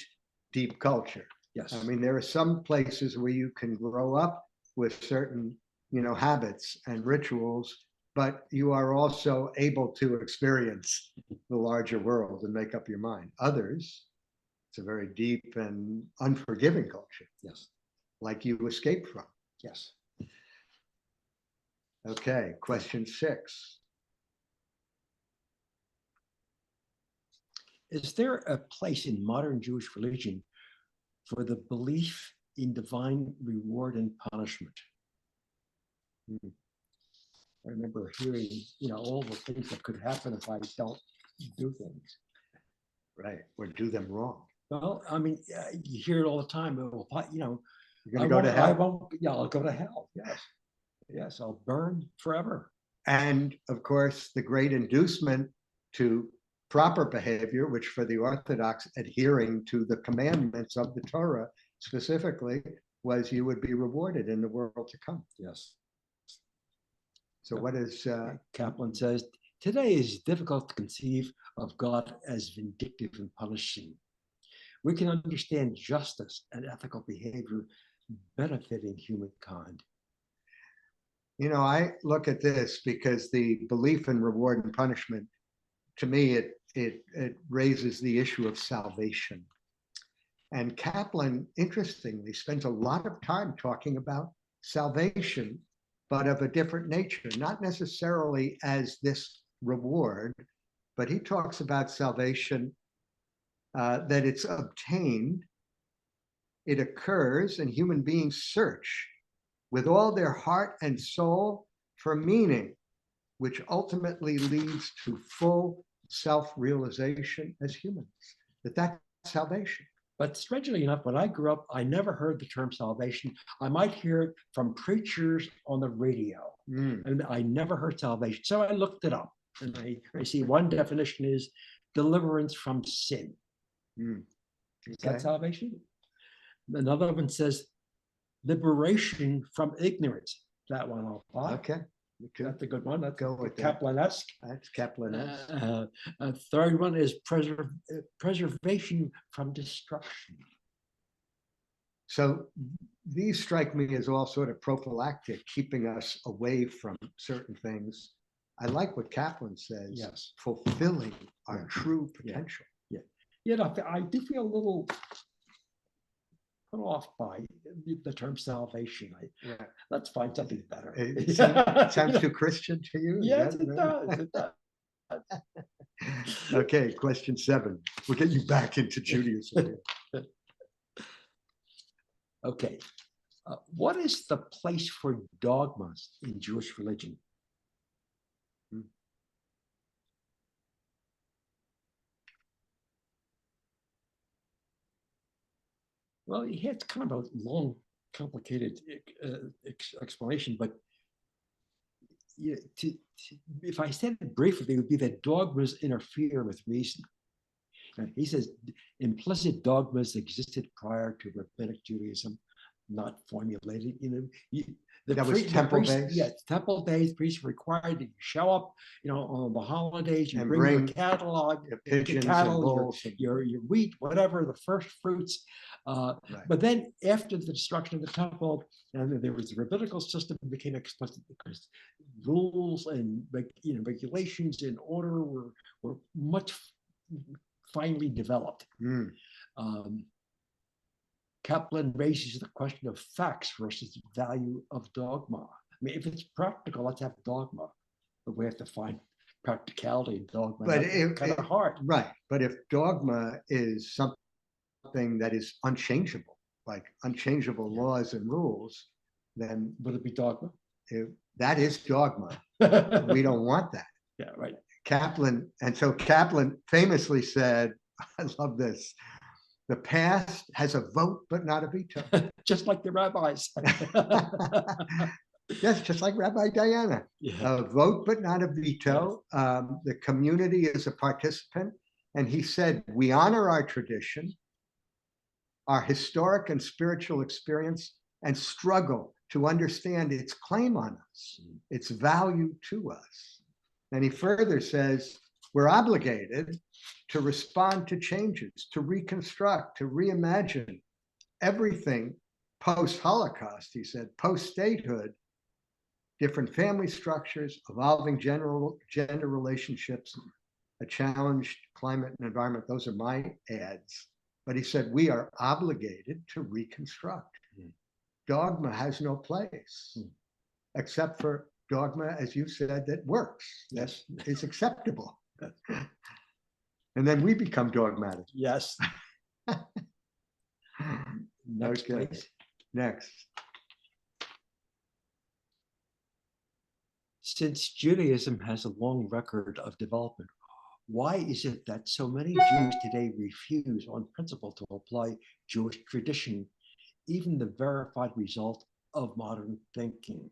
deep culture. Yes. I mean, there are some places where you can grow up with certain, habits and rituals, but you are also able to experience the larger world and make up your mind. Others, it's a very deep and unforgiving culture. Yes. Like you escaped from. Yes. Okay, question 6. Is there a place in modern Jewish religion for the belief in divine reward and punishment? I remember hearing, all the things that could happen if I don't do things. Right, or do them wrong. Well, I mean, you hear it all the time. Well, You're going to go to hell? I'll go to hell. Yes. Yes, I'll burn forever. And of course, the great inducement to proper behavior, which for the Orthodox, adhering to the commandments of the Torah specifically, was you would be rewarded in the world to come. Yes. So what is Kaplan says, today it is difficult to conceive of God as vindictive and punishing. We can understand justice and ethical behavior benefiting humankind. I look at this because the belief in reward and punishment, to me, it raises the issue of salvation. And Kaplan, interestingly, spends a lot of time talking about salvation, but of a different nature, not necessarily as this reward, but he talks about salvation, that it's obtained, it occurs, and human beings search with all their heart and soul for meaning, which ultimately leads to full self-realization as humans. That's salvation. But strangely enough, when I grew up, I never heard the term salvation. I might hear it from preachers on the radio, and I never heard salvation. So I looked it up, and I see one definition is deliverance from sin. Is that salvation? Another one says liberation from ignorance. That one I'll buy. Okay. That's a good one. That's go with Kaplan-esque. That's Kaplan-esque. A third one is preservation from destruction. So these strike me as all sort of prophylactic, keeping us away from certain things. I like what Kaplan says. Yes. Fulfilling our true potential. I do feel a little put off by the term salvation. Yeah. Let's find something better. It sounds too Christian to you? Is Yes, that- it does. It does. Okay, question 7. We'll get you back into Judaism. Okay. What is the place for dogmas in Jewish religion? Well, he had kind of a long, complicated explanation, but if I said it briefly, it would be that dogmas interfere with reason. He says implicit dogmas existed prior to rabbinic Judaism, not formulated. That was temple-based? Yeah, temple-based. Priests required that you show up, on the holidays, you And bring your bring catalog, pigeons and cattle, bulls. your wheat, whatever, the first fruits. Right. But then after the destruction of the temple, and there was the rabbinical system, it became explicit because rules and regulations and order were much finely developed. Kaplan raises the question of facts versus the value of dogma. I mean, if it's practical, let's have dogma, but we have to find practicality in dogma. But it's kind of hard. Right. But if dogma is something that is unchangeable, like unchangeable laws and rules, then would it be dogma? That is dogma. We don't want that. Yeah, right. Kaplan famously said, I love this, the past has a vote, but not a veto. Just like the rabbis. Yes, just like Rabbi Diana. Yeah. A vote, but not a veto. The community is a participant. And he said, we honor our tradition, our historic and spiritual experience, and struggle to understand its claim on us, its value to us. And he further says, we're obligated to respond to changes, to reconstruct, to reimagine everything post-Holocaust, he said, post-statehood, different family structures, evolving gender relationships, a challenged climate and environment. Those are my ads. But he said, we are obligated to reconstruct. Dogma has no place, except for dogma, as you said, that works. Yes. Is acceptable. And then we become dogmatic. Yes. Next, Okay. please. Next. Since Judaism has a long record of development, why is it that so many Jews today refuse on principle to apply Jewish tradition, even the verified result of modern thinking?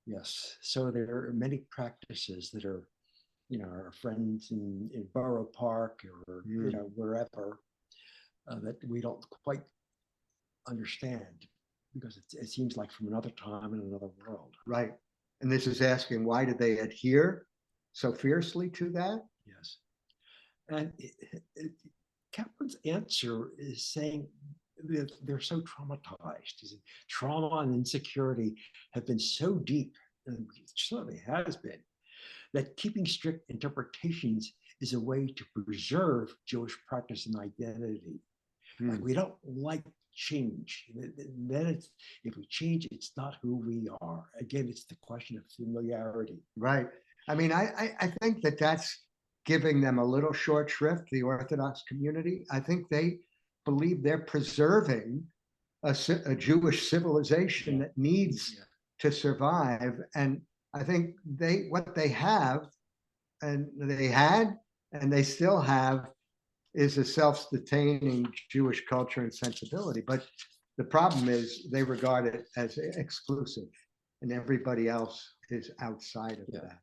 Yes, so there are many practices that are, our friends in Borough Park or, wherever, that we don't quite understand because it seems like from another time in another world. Right. And this is asking, why do they adhere so fiercely to that? Yes. And Kaplan's answer is saying that they're so traumatized. He said, trauma and insecurity have been so deep, and it certainly has been, that keeping strict interpretations is a way to preserve Jewish practice and identity. Like, we don't like change. And then if we change, it's not who we are. Again, it's the question of familiarity. Right. I mean, I think that's giving them a little short shrift, the Orthodox community. I think they believe they're preserving a Jewish civilization that needs to survive. And I think what they have, and they had, and they still have, is a self-sustaining Jewish culture and sensibility. But the problem is they regard it as exclusive, and everybody else is outside of that.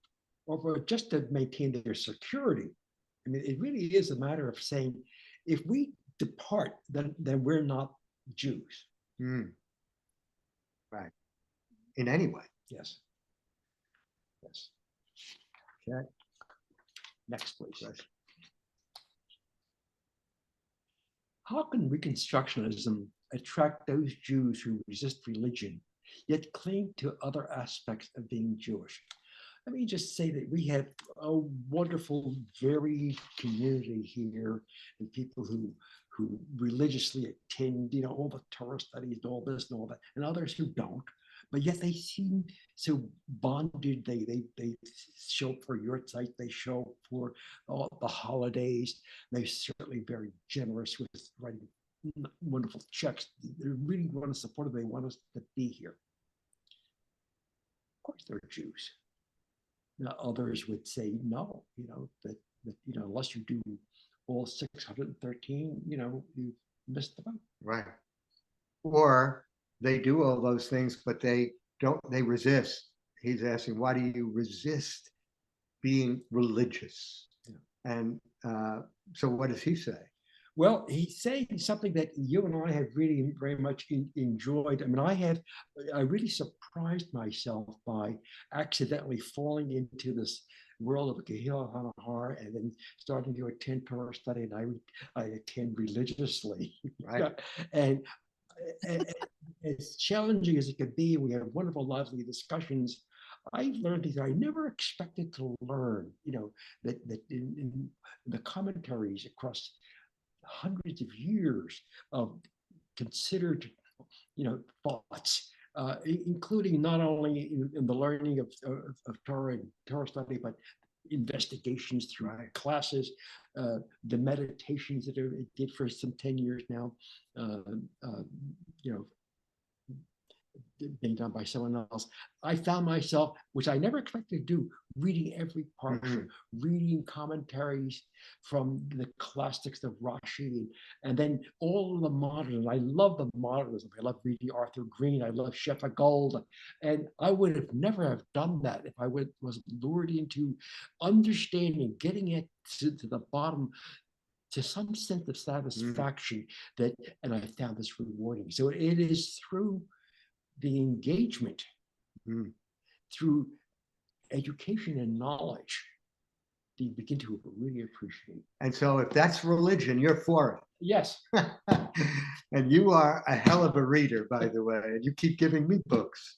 Or just to maintain their security. I mean, it really is a matter of saying, if we depart, then we're not Jews. Right. In any way. Yes. Yes. Okay. Next, please. How can Reconstructionism attract those Jews who resist religion, yet cling to other aspects of being Jewish? Let me just say that we have a wonderful, varied community here, and people who who religiously attend, all the Torah studies and all this and all that, and others who don't. But yet they seem so bonded. They show up for your site. They show up for all the holidays. They're certainly very generous with writing wonderful checks. They really want to support it. They want us to be here. Of course, they're Jews. Now, others would say no. That unless you do all 613, you missed the boat. Right. Or they do all those things, but they resist. He's asking, why do you resist being religious? Yeah. And so what does he say? Well, he's saying something that you and I have really very much enjoyed. I mean, I really surprised myself by accidentally falling into this world of Kehilat Hanahar and then starting to attend Torah study, and I attend religiously. Right. And as challenging as it could be, we have wonderful, lively discussions. I learned that I never expected to learn, that in the commentaries across hundreds of years of considered, thoughts, including not only in the learning of Torah and Torah study, but investigations through classes, the meditations that I did for some 10 years now, being done by someone else. I found myself, which I never expected to do, reading every parsha, reading commentaries from the classics of Rashi, and then all of the modernism. I love the modernism. I love reading Arthur Green. I love Shefa Gold. And I would have never have done that if I was lured into understanding, getting it to the bottom, to some sense of satisfaction and I found this rewarding. So it is through the engagement, through education and knowledge, that you begin to really appreciate. And so if that's religion, you're for it. Yes. And you are a hell of a reader, by the way, and you keep giving me books.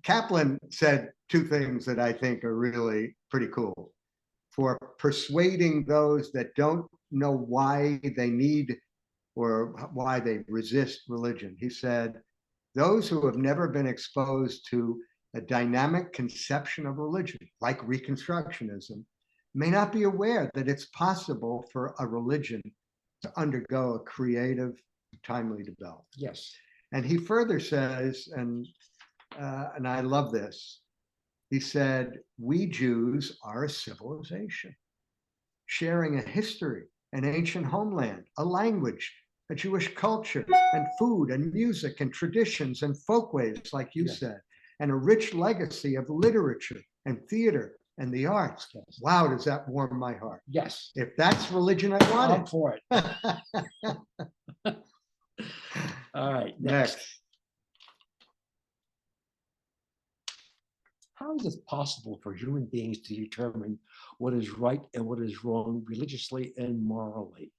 Kaplan said two things that I think are really pretty cool. For persuading those that don't know why they need or why they resist religion, he said, those who have never been exposed to a dynamic conception of religion, like Reconstructionism, may not be aware that it's possible for a religion to undergo a creative, timely development. Yes. And he further says, and I love this, he said, we Jews are a civilization, sharing a history, an ancient homeland, a language, a Jewish culture, and food and music and traditions and folkways, like you said, and a rich legacy of literature and theater and the arts. Yes. Wow, does that warm my heart? Yes. If that's religion, I want I'm it. for it. All right, next. How is it possible for human beings to determine what is right and what is wrong religiously and morally?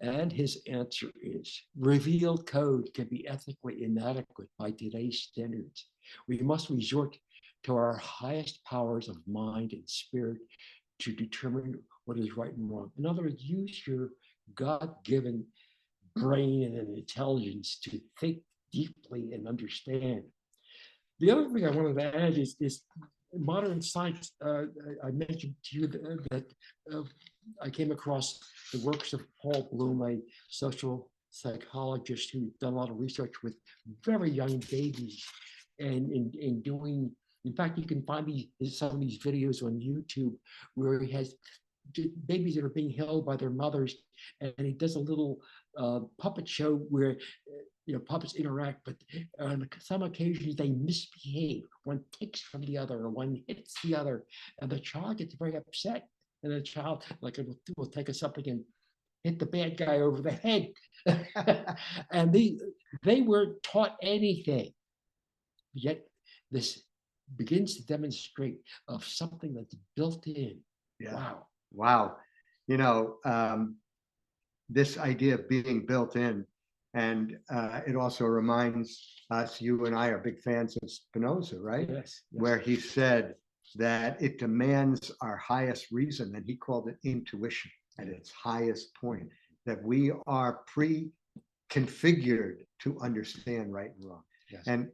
And his answer is, revealed code can be ethically inadequate by today's standards. We must resort to our highest powers of mind and spirit to determine what is right and wrong. In other words, use your God-given brain and intelligence to think deeply and understand. The other thing I wanted to add is modern science. I mentioned to you that I came across the works of Paul Bloom, a social psychologist who's done a lot of research with very young babies, and in doing, in fact, you can find some of these videos on YouTube where he has babies that are being held by their mothers, and he does a little puppet show where puppets interact, but on some occasions they misbehave. One takes from the other, or one hits the other, and the child gets very upset. And the child, will take something and hit the bad guy over the head. And they weren't taught anything. Yet this begins to demonstrate of something that's built in. Yeah. Wow. This idea of being built in, and it also reminds us, you and I are big fans of Spinoza, right? Yes. Where he said that it demands our highest reason, and he called it intuition. at its highest point, that we are pre-configured to understand right and wrong. Yes. And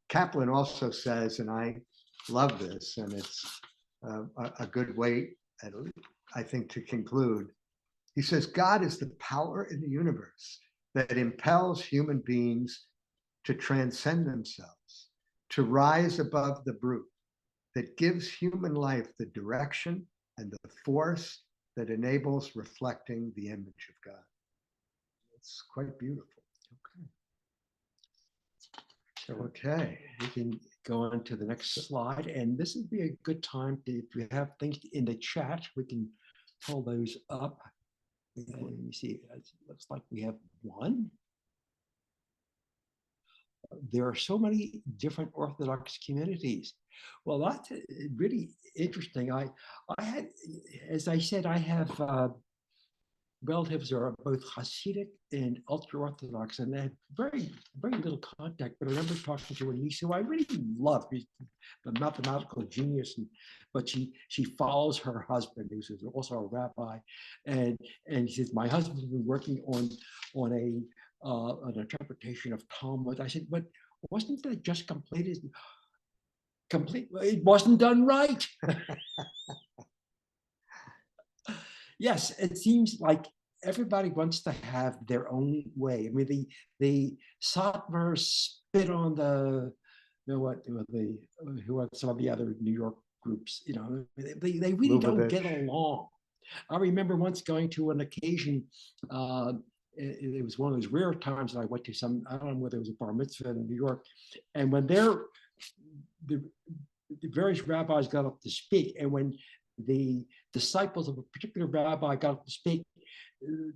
Kaplan also says, and I love this, and it's a good way, I think, to conclude. He says, God is the power in the universe that impels human beings to transcend themselves, to rise above the brute, that gives human life the direction and the force that enables reflecting the image of God. It's quite beautiful. Okay. We can go on to the next slide, and this would be a good time to, if you have things in the chat, we can pull those up. And you see, it looks like we have one. There are so many different Orthodox communities. Well, that's really interesting. I had, as I said, I have relatives who are both Hasidic and ultra-Orthodox, and they have very little contact. But I remember talking to a niece who I really love. She's a mathematical genius, but she follows her husband, who's also a rabbi, and she says, my husband's been working on an interpretation of Talmud. I said, but wasn't that just completed? It wasn't done right. Yes, it seems like everybody wants to have their own way. I mean, the Satmars spit on the, who are some of the other New York groups, they really don't get along. I remember once going to an occasion, it was one of those rare times that I went to I don't know whether it was a bar mitzvah in New York, and when the various rabbis got up to speak, and when the disciples of a particular rabbi got up to speak,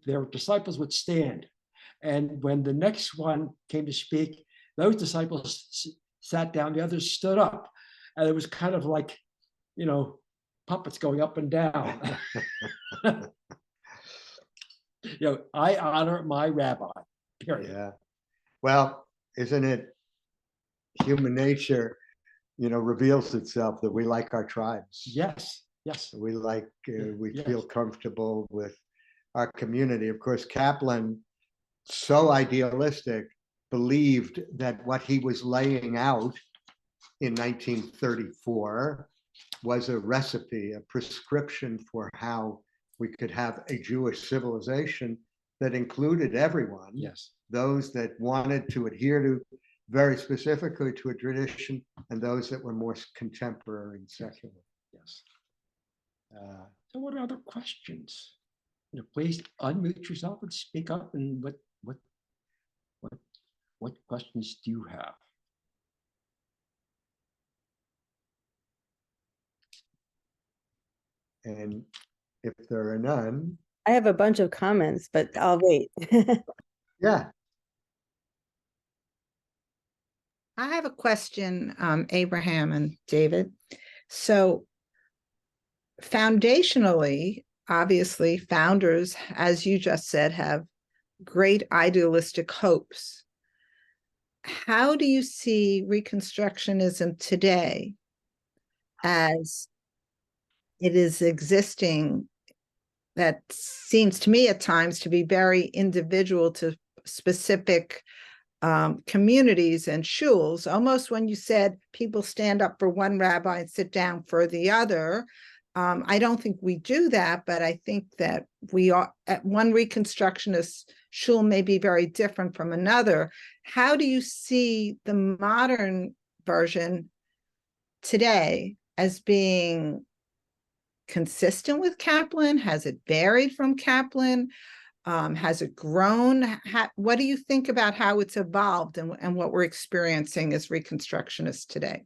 their disciples would stand. And when the next one came to speak, those disciples sat down, the others stood up. And it was kind of like, puppets going up and down. I honor my rabbi, period. Yeah. Well, isn't it human nature, reveals itself that we like our tribes. Yes. We feel comfortable with our community. Of course, Kaplan, so idealistic, believed that what he was laying out in 1934 was a recipe, a prescription for how we could have a Jewish civilization that included everyone. Yes. Those that wanted to adhere to very specifically to a tradition, and those that were more contemporary and secular. Yes. So what are other questions? Please unmute yourself and speak up. And what questions do you have? And if there are none, I have a bunch of comments, but I'll wait. yeah. I have a question, Abraham and David. So foundationally, obviously, founders, as you just said, have great idealistic hopes. How do you see Reconstructionism today as it is existing? That seems to me at times to be very individual to specific communities and shuls. Almost when you said people stand up for one rabbi and sit down for the other. I don't think we do that, but I think that we are at one Reconstructionist shul may be very different from another. How do you see the modern version today as being consistent with Kaplan? Has it varied from Kaplan? Has it grown? What do you think about how it's evolved and what we're experiencing as Reconstructionists today?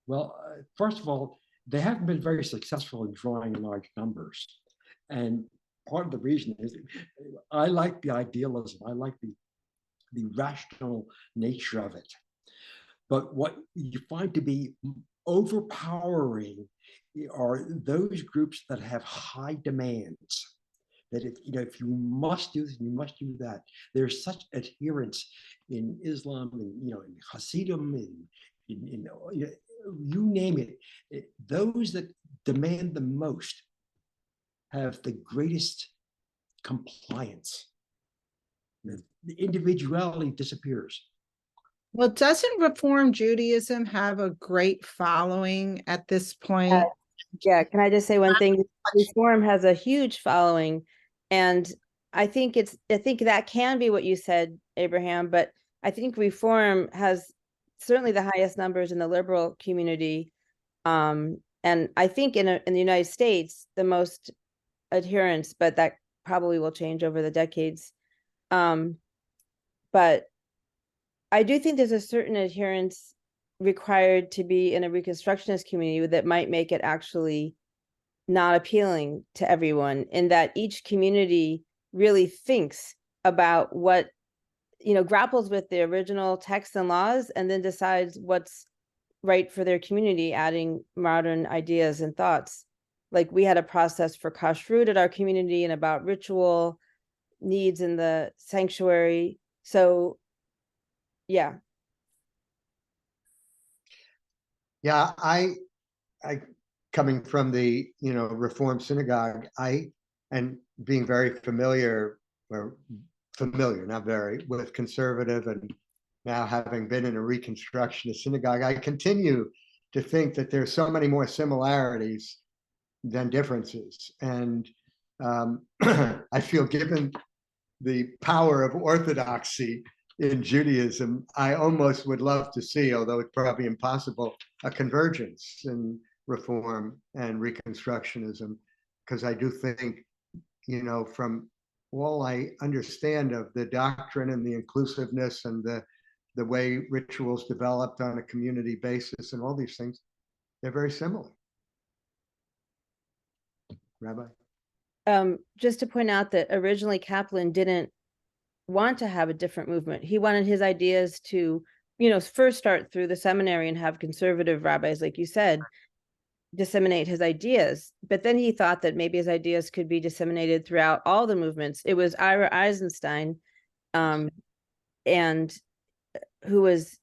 Well, first of all, they haven't been very successful in drawing large numbers. And part of the reason is I like the idealism. I like the rational nature of it. But what you find to be overpowering are those groups that have high demands. That if you must do this, you must do that. There's such adherence in Islam, and in Hasidim, in you name it. Those that demand the most have the greatest compliance. The individuality disappears. Well, doesn't Reform Judaism have a great following at this point? Yeah, can I just say one thing? Reform has a huge following, and I think that can be what you said, Abraham, but I think Reform has certainly the highest numbers in the liberal community. And I think in the United States, the most adherence, but that probably will change over the decades. But I do think there's a certain adherence required to be in a Reconstructionist community that might make it actually not appealing to everyone, in that each community really thinks about what, grapples with the original texts and laws, and then decides what's right for their community, adding modern ideas and thoughts. Like we had a process for kashrut at our community and about ritual needs in the sanctuary. So, yeah. Yeah, I coming from the Reform synagogue, and being very familiar, not very, with conservative, and now having been in a Reconstructionist synagogue, I continue to think that there's so many more similarities than differences. And I feel, given the power of orthodoxy in Judaism, I almost would love to see, although it's probably impossible, a convergence in Reform and Reconstructionism, because I do think, from all I understand of the doctrine and the inclusiveness and the way rituals developed on a community basis and all these things, they're very similar. Rabbi? Just to point out that originally Kaplan didn't want to have a different movement. He wanted his ideas to, first start through the seminary and have conservative rabbis, like you said, disseminate his ideas. But then he thought that maybe his ideas could be disseminated throughout all the movements. It was Ira Eisenstein, and who was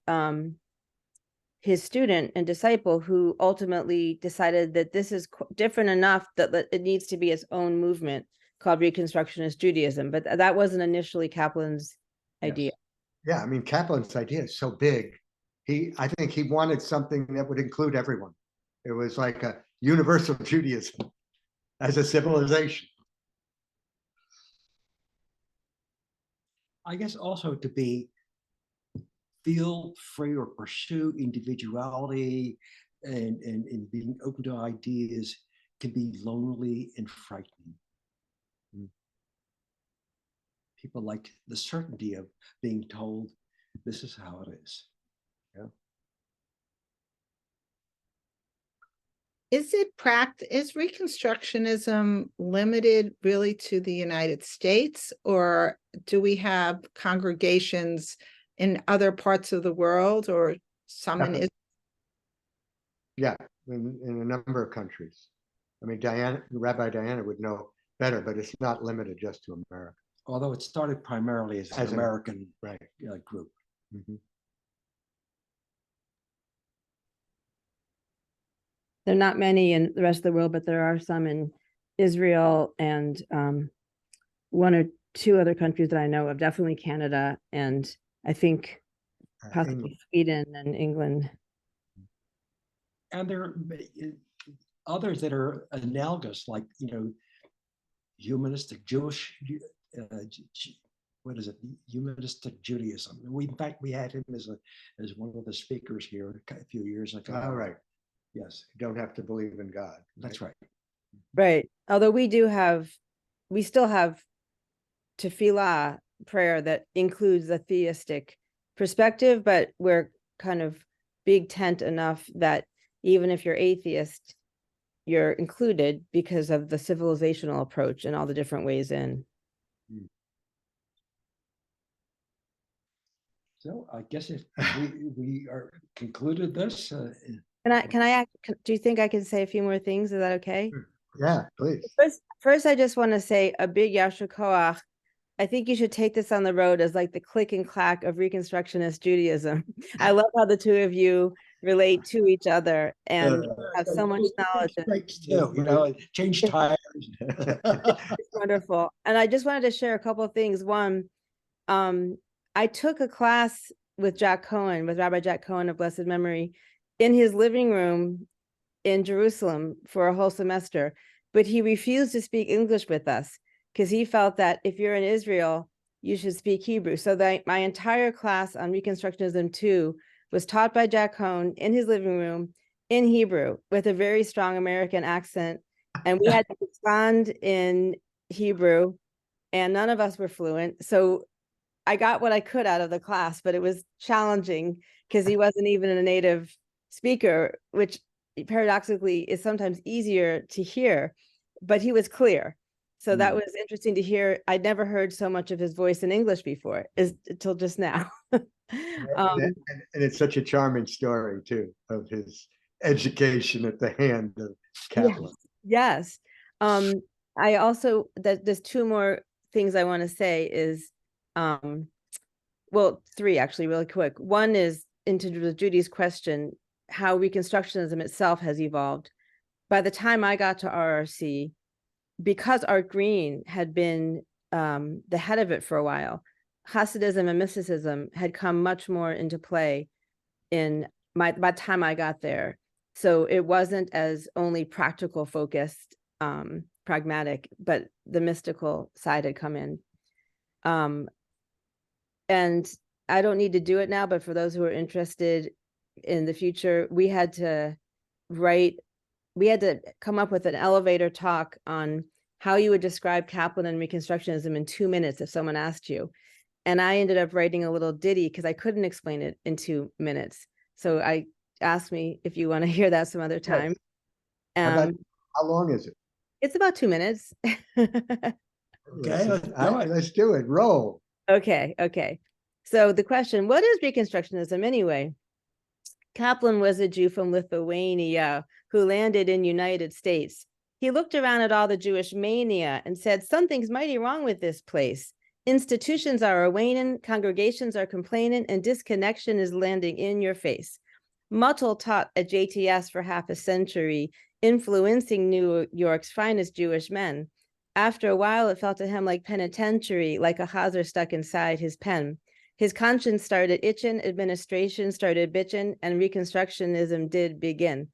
his student and disciple, who ultimately decided that this is different enough that it needs to be its own movement called Reconstructionist Judaism. But that wasn't initially Kaplan's idea. Yeah, I mean, Kaplan's idea is so big. I think he wanted something that would include everyone. It was like a universal Judaism as a civilization. I guess also to feel free or pursue individuality and being open to ideas can be lonely and frightening. People like the certainty of being told this is how it is. Yeah. Is Reconstructionism limited really to the United States, or do we have congregations in other parts of the world, or some in Israel? Yeah, in a number of countries. I mean, Rabbi Diana would know better, but it's not limited just to America. Although it started primarily as an American group. Mm-hmm. There are not many in the rest of the world, but there are some in Israel and one or two other countries that I know of, definitely Canada, and I think possibly Sweden and England. And there are others that are analogous, like, humanistic Jewish, humanistic Judaism. In fact, we had him as one of the speakers here a few years ago. All right. Yes. You don't have to believe in God. Right? That's right. Right. Although we still have tefillah, prayer, that includes a theistic perspective, but we're kind of big tent enough that even if you're atheist, you're included because of the civilizational approach and all the different ways in. So I guess if we are concluded this. Do you think I can say a few more things? Is that okay? Yeah, please. First, I just want to say a big yasher koach. I think you should take this on the road as like the click and clack of Reconstructionist Judaism. I love how the two of you relate to each other and have so much knowledge. Change tires It's wonderful. And I just wanted to share a couple of things. One, I took a class with Jack Cohen, with Rabbi Jack Cohen of blessed memory, in his living room in Jerusalem for a whole semester, but he refused to speak English with us because he felt that if you're in Israel, you should speak Hebrew. So that my entire class on Reconstructionism 2 was taught by Jack Cohen in his living room in Hebrew with a very strong American accent. And we had to respond in Hebrew, and none of us were fluent. So I got what I could out of the class, but it was challenging because he wasn't even a native speaker, which paradoxically is sometimes easier to hear, but he was clear. So that was interesting to hear. I'd never heard so much of his voice in English before, until just now. And it's such a charming story too, of his education at the hand of Kaplan. Yes. I also, there's two more things I want to say is, well, three actually, really quick. One is into Judy's question, how Reconstructionism itself has evolved. By the time I got to RRC, because Art Green had been the head of it for a while, Hasidism and mysticism had come much more into play by the time I got there. So it wasn't as only practical focused, pragmatic, but the mystical side had come in. And I don't need to do it now, but for those who are interested in the future, we had to come up with an elevator talk on how you would describe Kaplan and Reconstructionism in 2 minutes if someone asked you. And I ended up writing a little ditty because I couldn't explain it in 2 minutes. So I asked me if you want to hear that some other time. How long is it? It's about 2 minutes. Okay, let's do it. Roll. Okay. So the question, what is Reconstructionism anyway? Kaplan was a Jew from Lithuania who landed in United States. He looked around at all the Jewish mania and said, something's mighty wrong with this place. Institutions are a-waning, congregations are complaining, and disconnection is landing in your face. Muttel taught at JTS for half a century, influencing New York's finest Jewish men. After a while, it felt to him like penitentiary, like a Hazer stuck inside his pen. His conscience started itching, administration started bitching, and Reconstructionism did begin.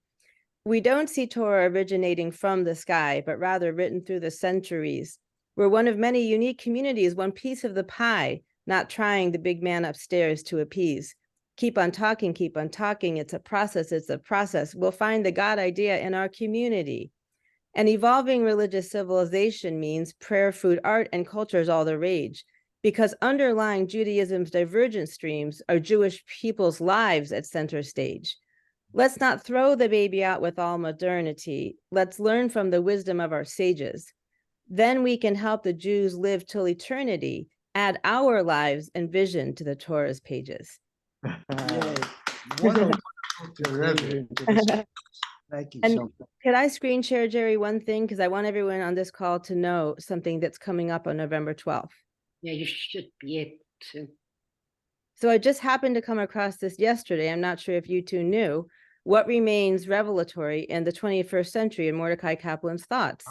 We don't see Torah originating from the sky, but rather written through the centuries. We're one of many unique communities, one piece of the pie, not trying the big man upstairs to appease. Keep on talking, it's a process. We'll find the God idea in our community. An evolving religious civilization means prayer, food, art, and culture is all the rage, because underlying Judaism's divergent streams are Jewish people's lives at center stage. Let's not throw the baby out with all modernity. Let's learn from the wisdom of our sages. Then we can help the Jews live till eternity, add our lives and vision to the Torah's pages. Wonderful. Thank you And so much. could I screen share, Jerry, one thing? Because I want everyone on this call to know something that's coming up on November 12th. Yeah, you should be able to. So I just happened to come across this yesterday. I'm not sure if you two knew. What remains revelatory in the 21st century in Mordechai Kaplan's thoughts,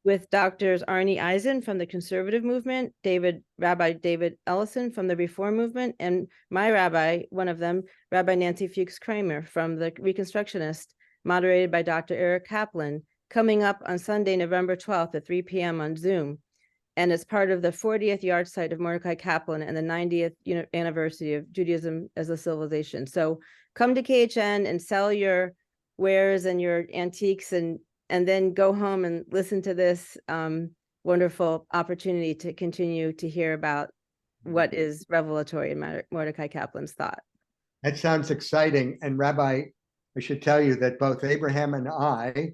with Doctors Arnie Eisen from the conservative movement, Rabbi David Ellison from the Reform movement, and my rabbi, one of them, Rabbi Nancy Fuchs Kramer from the Reconstructionist, moderated by Dr. Eric Kaplan, coming up on Sunday, November 12th at 3 p.m. on Zoom. And it's part of the 40th yard site of Mordechai Kaplan and the 90th anniversary of Judaism as a civilization. So come to KHN and sell your wares and your antiques and then go home and listen to this wonderful opportunity to continue to hear about what is revelatory in Mordechai Kaplan's thought. That sounds exciting. And Rabbi, I should tell you that both Abraham and I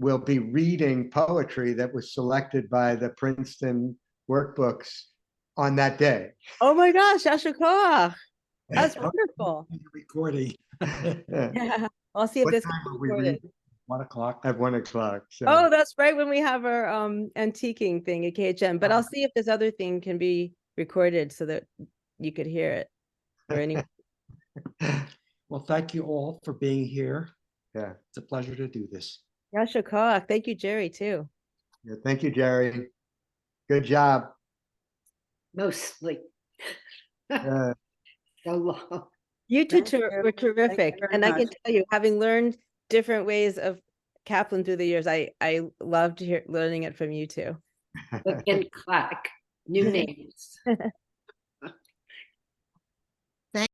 will be reading poetry that was selected by the Princeton workbooks on that day. Oh my gosh, Yasher Koach. That's wonderful. Recording. Yeah, I'll see if What this time can are be we recorded. 1 o'clock. At 1 o'clock. So. Oh, that's right, when we have our antiquing thing at KHN. But I'll see if this other thing can be recorded so that you could hear it. Or any. Well, thank you all for being here. Yeah. It's a pleasure to do this. Yasher Koach. Thank you, Jerry, too. Yeah, thank you, Jerry. Good job. Mostly. Uh, So long. You two Thank you. were Thank you terrific. very And I can much. tell you, having learned different ways of Kaplan through the years, I loved learning it from you two. Look and clack. New names.